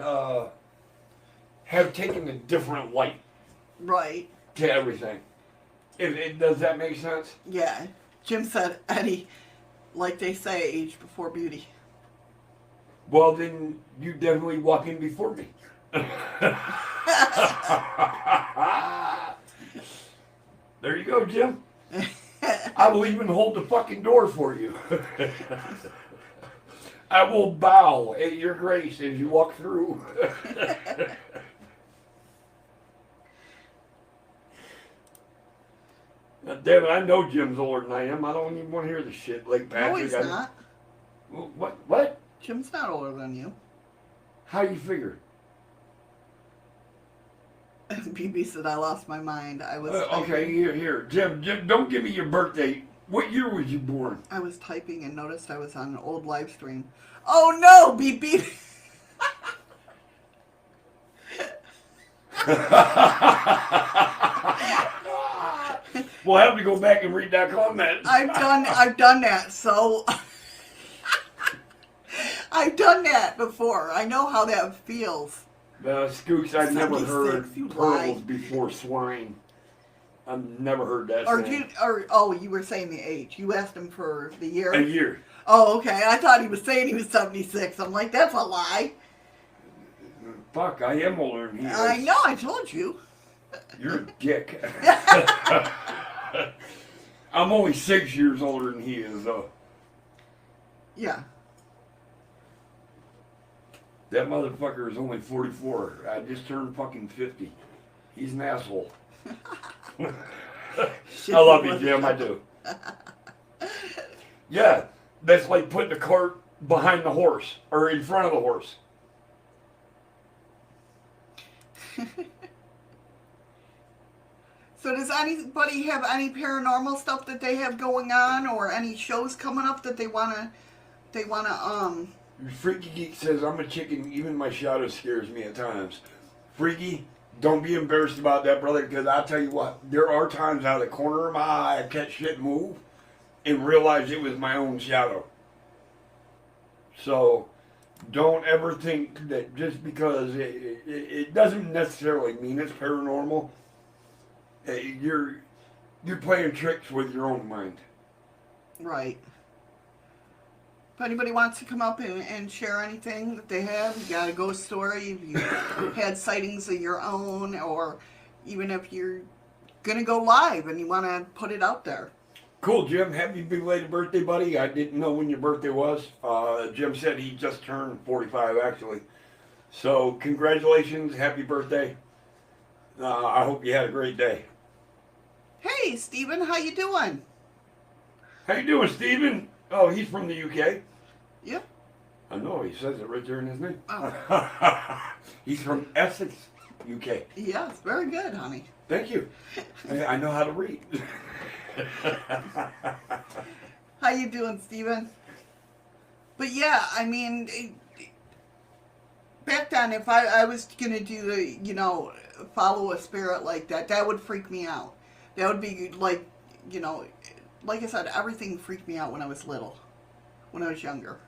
have taken a different light right, to everything. Does that make sense? yeah. Jim said, Eddie, like they say, age before beauty. Well, then you definitely walk in before me. There you go, Jim. I will even hold the fucking door for you. I will bow at your grace as you walk through. Now, damn it, I know Jim's older than I am. I don't even want to hear the shit like Patrick. No, he's not. What? Jim's not older than you. How you figure? BB said, I lost my mind. I was Okay, here. Jim, don't give me your birthday. What year was you born? I was typing and noticed I was on an old live stream. Oh no, BB! We'll have to go back and read that comment. I've done that, so I've done that before. I know how that feels. Skooks, I've never 76, heard you pearls lie. before swine. I've never heard that Or saying. you were saying the age. You asked him for the year. A year. Oh, okay. I thought he was saying he was 76. I'm like, that's a lie. Fuck, I am older than he is. I know. I told you. You're a dick. I'm only 6 years older than he is, though. Yeah. That motherfucker is only 44. I just turned fucking 50. He's an asshole. I love you, Jim. I do. Yeah, that's like putting a cart behind the horse or in front of the horse. So does anybody have any paranormal stuff that they have going on, or any shows coming up that they wanna Freaky Geek says, I'm a chicken, even my shadow scares me at times. Freaky, don't be embarrassed about that, brother, because I'll tell you what, there are times out of the corner of my eye I catch shit move and realize it was my own shadow. So don't ever think that just because it doesn't necessarily mean it's paranormal, you're playing tricks with your own mind. Right. If anybody wants to come up and share anything that they have, you got a ghost story, if you had sightings of your own, or even if you're going to go live and you want to put it out there. Cool, Jim. Happy belated birthday, buddy. I didn't know when your birthday was. Jim said he just turned 45, actually. So congratulations. Happy birthday. I hope you had a great day. Hey, Stephen, how you doing? How you doing, Stephen? Oh, he's from the UK? Yep. I know, he says it right there in his name. Oh. He's from Essex, UK. Yes, very good, honey. Thank you. I know how to read. How you doing, Stephen? But yeah, I mean, back then, if I was going to do the, follow a spirit like that, that would freak me out. That would be like, like I said, everything freaked me out when I was little, when I was younger.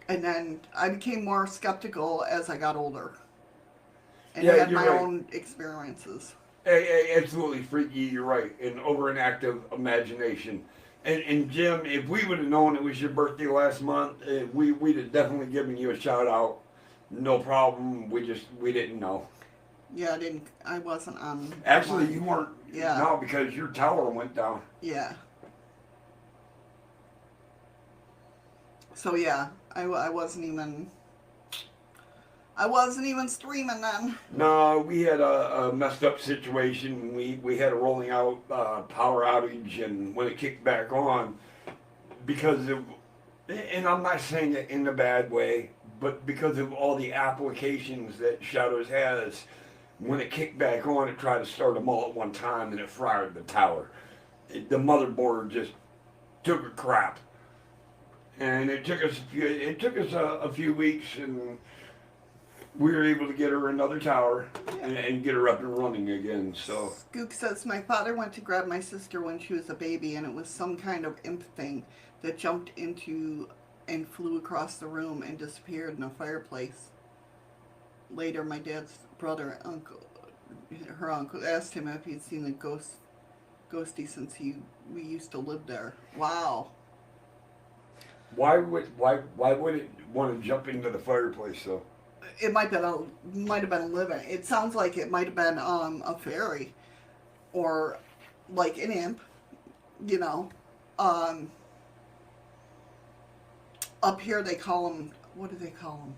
And then I became more skeptical as I got older. And Yeah, had you're my right. own experiences. Absolutely freaky, you're right. An overactive imagination. And Jim, if we would have known it was your birthday last month, we'd have definitely given you a shout out. No problem. We didn't know. Yeah, I wasn't on. Actually, you weren't. Yeah. No, because your tower went down. Yeah. So yeah, I wasn't even streaming then. No, we had a messed up situation. We had a rolling out power outage, and when it kicked back on, because of, and I'm not saying it in a bad way, but because of all the applications that Shadows has, when it kicked back on, it tried to start them all at one time, and it fried the tower. The motherboard just took a crap, and it took us a few weeks, and we were able to get her another tower and get her up and running again. So Gook says, my father went to grab my sister when she was a baby, and it was some kind of imp thing that jumped into and flew across the room and disappeared in a fireplace. Later, my dad's brother, her uncle, asked him if he'd seen the ghosty since we used to live there. Wow. why would it want to jump into the fireplace though? It might have been a living. It sounds like it might have been a fairy, or like an imp, Up here they call them. What do they call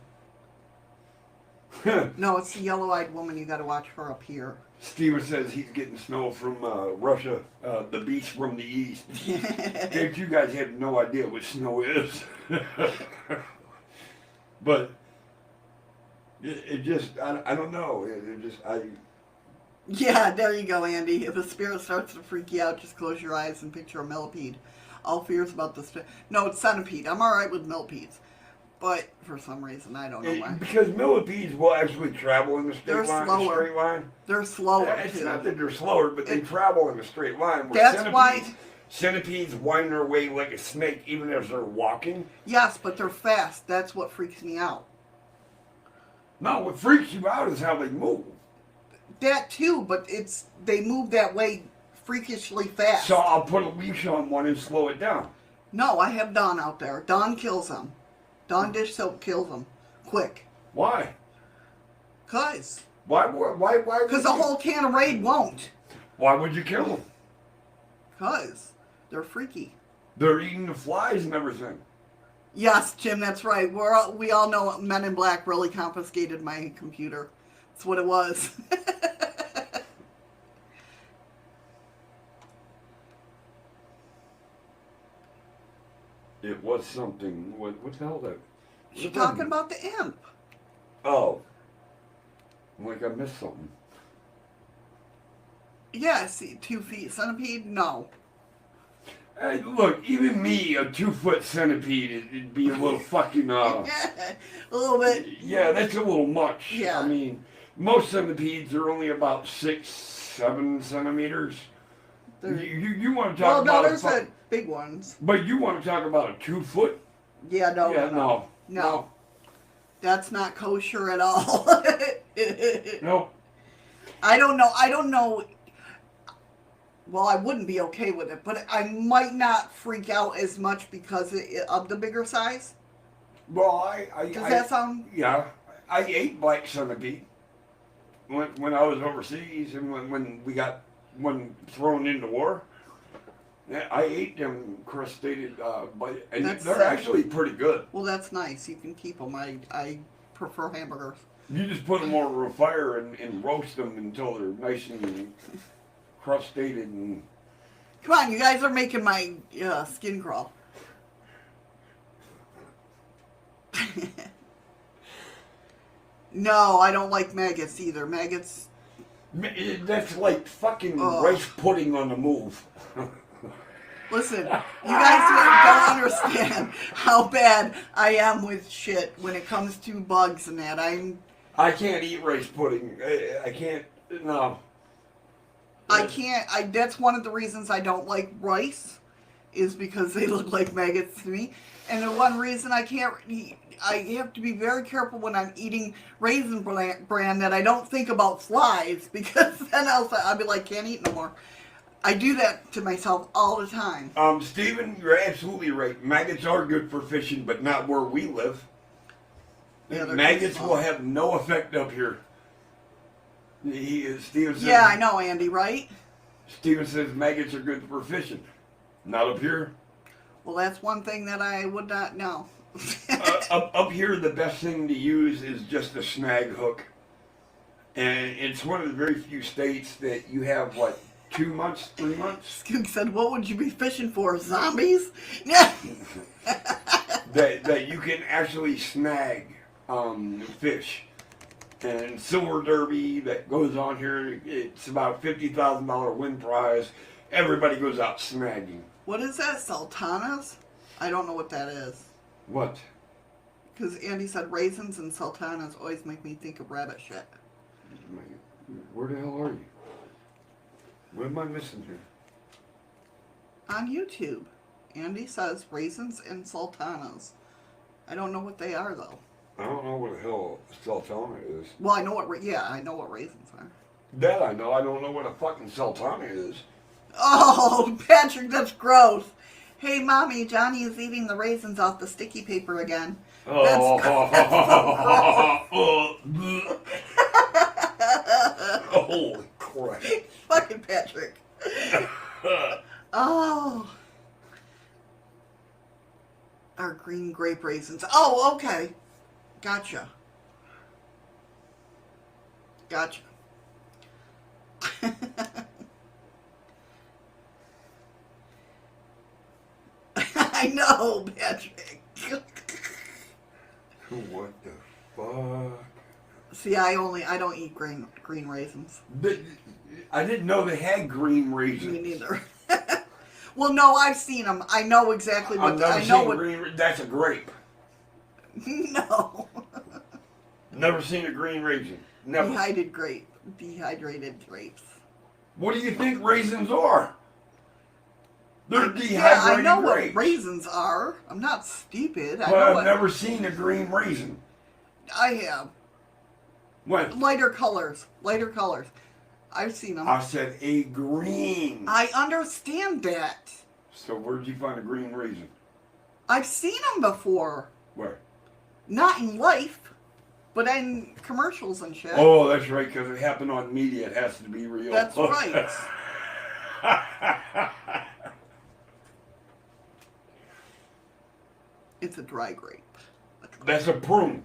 them? No, it's the yellow-eyed woman you got to watch for up here. Steven says he's getting snow from Russia, the beast from the east. And you guys have no idea what snow is. But it just, I don't know. Yeah, there you go, Andy. If a spirit starts to freak you out, just close your eyes and picture a millipede. All fears about the spirit. No, it's centipede. I'm all right with millipedes. But for some reason, I don't know why. Because millipedes will actually travel in a straight line. They're slower, It's too. not that they're slower, but they travel in a straight line. That's why... Centipedes wind their way like a snake even as they're walking. Yes, but they're fast. That's what freaks me out. No, what freaks you out is how they move. That too, but they move that way freakishly fast. So I'll put a leash on one and slow it down. No, I have Dawn out there. Dawn kills them. Dawn dish soap kills them. Quick. Why? Cause. Why? Because the whole can of Raid won't. Why would you kill them? Cause they're freaky. They're eating the flies and everything. Yes, Jim, that's right. We all know Men in Black really confiscated my computer. That's what it was. It was something. What the hell that? She's talking about the imp. Oh. I'm like, I missed something. Yeah, see, 2 feet centipede? No. Hey, look, even me, a 2-foot centipede, it'd be a little fucking, A little bit. yeah, that's a little much. Yeah. I mean, most centipedes are only about 6-7 centimeters. You want to talk Well, no, about there's the big ones. but you want to talk about a 2-foot? Yeah, no, Yeah, no. no. That's not kosher at all. No. I don't know. Well, I wouldn't be okay with it, but I might not freak out as much because of the bigger size. Well, Does that sound? Yeah, I ate black centipede when I was overseas and when we got thrown into war. Yeah, I ate them crustacean, and That's they're sick. actually pretty good. Well, that's nice. You can keep them. I prefer hamburgers. You just put them over a fire and roast them until they're nice and crustacean and. Come on, you guys are making my skin crawl. No, I don't like maggots either. Maggots. That's like fucking Ugh. rice pudding on the move. Listen, you guys don't understand how bad I am with shit when it comes to bugs and that. I can't eat rice pudding. I can't. No. I can't. That's one of the reasons I don't like rice, is because they look like maggots to me. And the one reason I can't eat, I have to be very careful when I'm eating Raisin Bran that I don't think about flies, because then I'll be like, can't eat no more. I do that to myself all the time. Stephen, you're absolutely right. Maggots are good for fishing, but not where we live. Yeah, they're Maggots too small. will have no effect up here. Steven says, Yeah, I know, Andy, right? Steven says maggots are good for fishing. Not up here. Well, that's one thing that I would not know. Up here, the best thing to use is just a snag hook. And it's one of the very few states that you have, what, 2 months, 3 months? Skook said, what would you be fishing for? Zombies? Yeah. that you can actually snag fish. And Silver Derby that goes on here, it's about $50,000 win prize. Everybody goes out snagging. What is that? Sultanas? I don't know what that is. What? Because Andy said raisins and sultanas always make me think of rabbit shit. Where the hell are you? What am I missing here? On YouTube, Andy says raisins and sultanas. I don't know what they are, though. I don't know what the hell sultana is. Well, I know what raisins are. That I know. I don't know what a fucking sultana is. Oh, Patrick, that's gross. Hey, Mommy, Johnny is eating the raisins off the sticky paper again. Oh, holy crap. Fucking Patrick. Oh. Our green grape raisins. Oh, okay. Gotcha. I know, Patrick. What the fuck? See, I don't eat green raisins. I didn't know they had green raisins. Me neither. Well, no, I've seen them. I know exactly what. I've never I know seen what. green. That's a grape. No. Never seen a green raisin. Never. Dehydrated grapes. What do you think raisins are? They're dehydrated Yeah, I know grapes. what raisins are. I'm not stupid. I But know I've what. never seen a green raisin. I have When? lighter colors. I've seen them. I said a green. I understand that. So where'd you find a green raisin? I've seen them before. Where? Not in life, but in commercials and shit. Oh, that's right, because it happened on media. It has to be real. That's right. It's a dry grape. That's a prune.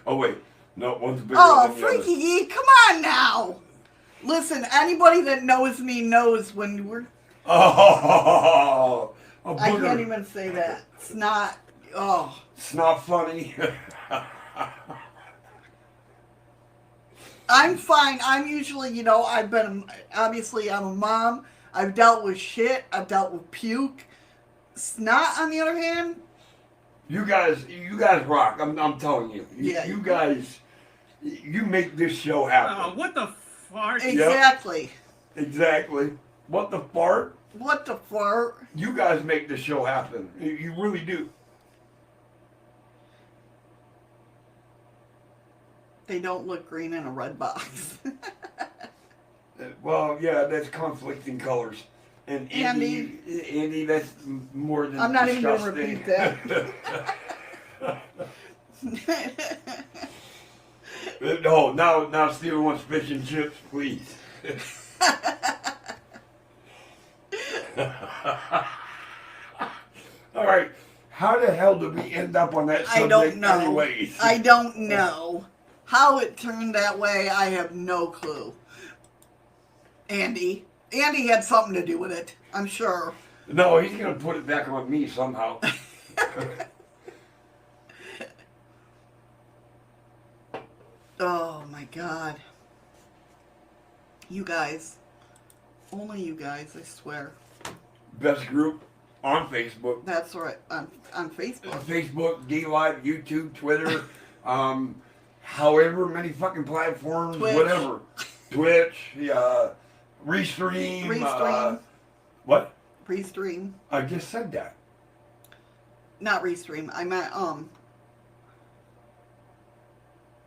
Oh wait, no, one's bigger Oh, than the other. Freaky Geek, come on now. Listen, anybody that knows me knows when we're... Oh, a I can't booger. even say that. It's not... Oh. It's not funny. I'm fine. I'm usually, obviously I'm a mom. I've dealt with shit. I've dealt with puke. Snot, on the other hand, You guys rock. I'm telling you. Yeah. You guys, you make this show happen. What the fart? exactly. Exactly. What the fart? What the fart? You guys make this show happen. You really do. They don't look green in a red box. Well, yeah, that's conflicting colors. And Andy, that's more than I'm not even gonna disgusting. repeat that. No, now Steven wants fish and chips, please. All right, how the hell did we end up on that subject I don't know. anyways? I don't know. How it turned that way, I have no clue. Andy had something to do with it, I'm sure. No, he's going to put it back on me somehow. Oh my God. You guys. Only you guys, I swear. Best group on Facebook. That's right. On Facebook. Facebook, D-Live, YouTube, Twitter, however many fucking platforms, Twitch. whatever. Twitch, Restream. Restream. What? Restream. I just said that. Not Restream. I meant,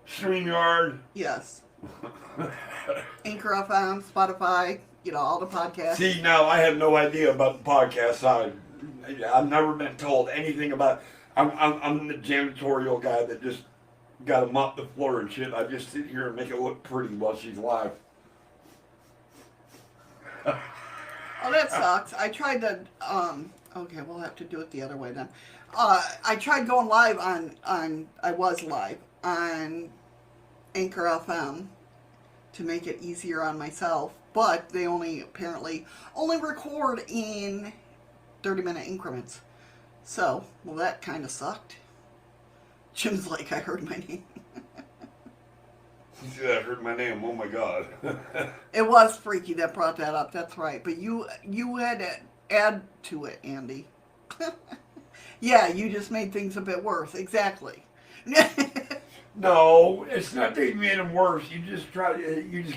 StreamYard. yes. Anchor FM, Spotify, all the podcasts. See, now I have no idea about the podcast side. I've never been told anything about. I'm the janitorial guy that just got to mop the floor and shit. I just sit here and make it look pretty while she's live. Oh, that sucks. I tried to, okay, we'll have to do it the other way then. I tried going live I was live on Anchor FM to make it easier on myself, but they apparently only record in 30-minute increments. So, well, that kind of sucked. Jim's like, I heard my name. You said I heard my name. Oh my god. It was Freaky that brought that up. That's right. But you had to add to it, Andy. Yeah, you just made things a bit worse. Exactly. No, it's not that you made them worse. You just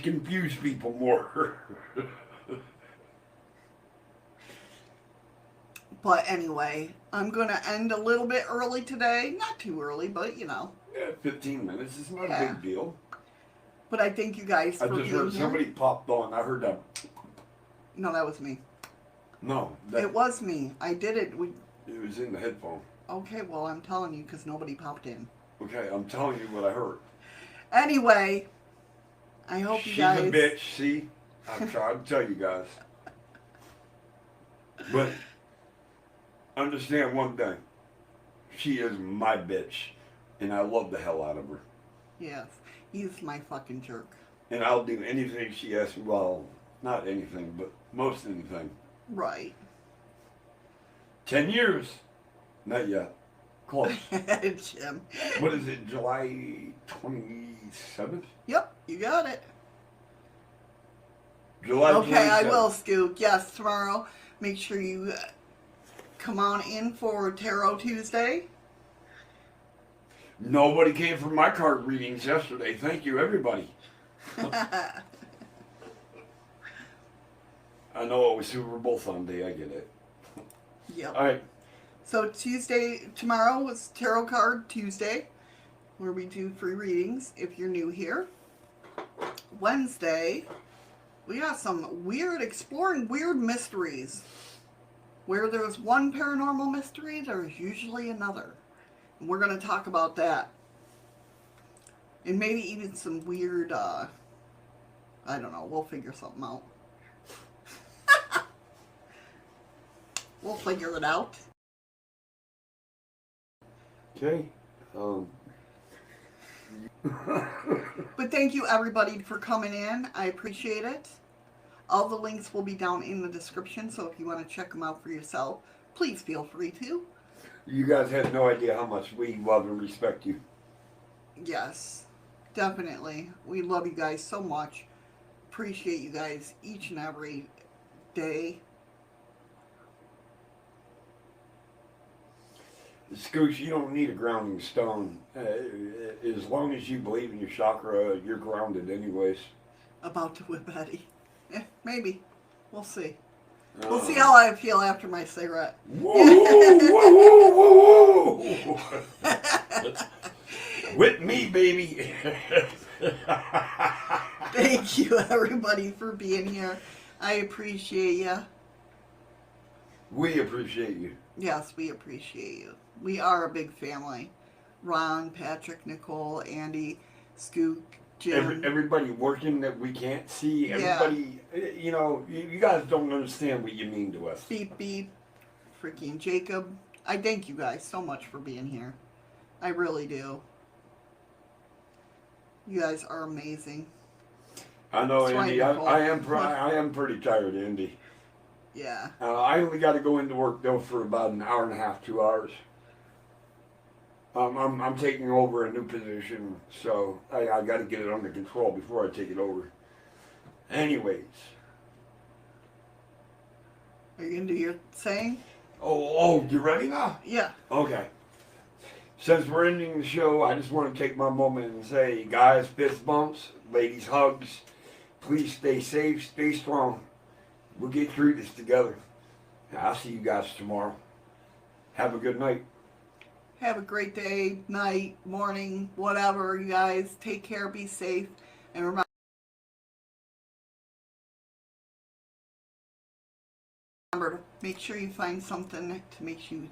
confuse people more. But anyway, I'm going to end a little bit early today. Not too early, but Yeah, 15 minutes. It's not Yeah. a big deal. But I thank you guys I for just being heard here. somebody popped on. I heard that. No, that was me. No, It was me. I did it. it was in the headphone. Okay, well, I'm telling you because nobody popped in. Okay, I'm telling you what I heard. Anyway, I hope you She's guys... a bitch, see? I'm trying to tell you guys. But understand one thing. She is my bitch. And I love the hell out of her. Yes, he's my fucking jerk. And I'll do anything she asks me. Well, not anything, but most anything. Right. 10 years. Not yet. Close. Jim. What is it, July 27th? Yep, you got it. July 27th. Okay, I will, Scoop. Yes, tomorrow. Make sure you come on in for Tarot Tuesday. Nobody came for my card readings yesterday. Thank you, everybody. I know it was Super Bowl Sunday. I get it. Yep. All right. So tomorrow was Tarot Card Tuesday, where we do free readings if you're new here. Wednesday, we got some exploring weird mysteries. Where there's one paranormal mystery, there's usually another. And we're going to talk about that. And maybe even some weird, I don't know, we'll figure something out. We'll figure it out. Okay. But thank you everybody for coming in. I appreciate it. All the links will be down in the description, so if you want to check them out for yourself, please feel free to. You guys have no idea how much we love and respect you. Yes, definitely. We love you guys so much. Appreciate you guys each and every day. Scooch, you don't need a grounding stone. As long as you believe in your chakra, you're grounded anyways. About to whip Eddie. Maybe. We'll see. We'll see how I feel after my cigarette. Whoa, whoa, whoa, whoa, whoa. Whip me, baby. Thank you, everybody, for being here. I appreciate you. We appreciate you. Yes, we appreciate you. We are a big family. Ron, Patrick, Nicole, Andy, Skook, Jim. Everybody working that we can't see. Yeah. Everybody, you know, you guys don't understand what you mean to us. Beep, beep. Freaking Jacob. I thank you guys so much for being here. I really do. You guys are amazing. I know, That's Andy. wonderful. I am pretty tired, Andy. Yeah. I only got to go into work though for about an hour and a half, 2 hours. I'm taking over a new position, so I got to get it under control before I take it over. Anyways. Are you going to do your saying? Oh, you ready now? Yeah. Okay. Since we're ending the show, I just want to take my moment and say, guys, fist bumps, ladies, hugs. Please stay safe, stay strong. We'll get through this together. I'll see you guys tomorrow. Have a good night. Have a great day, night, morning, whatever, you guys. Take care, be safe, and remember to make sure you find something to make you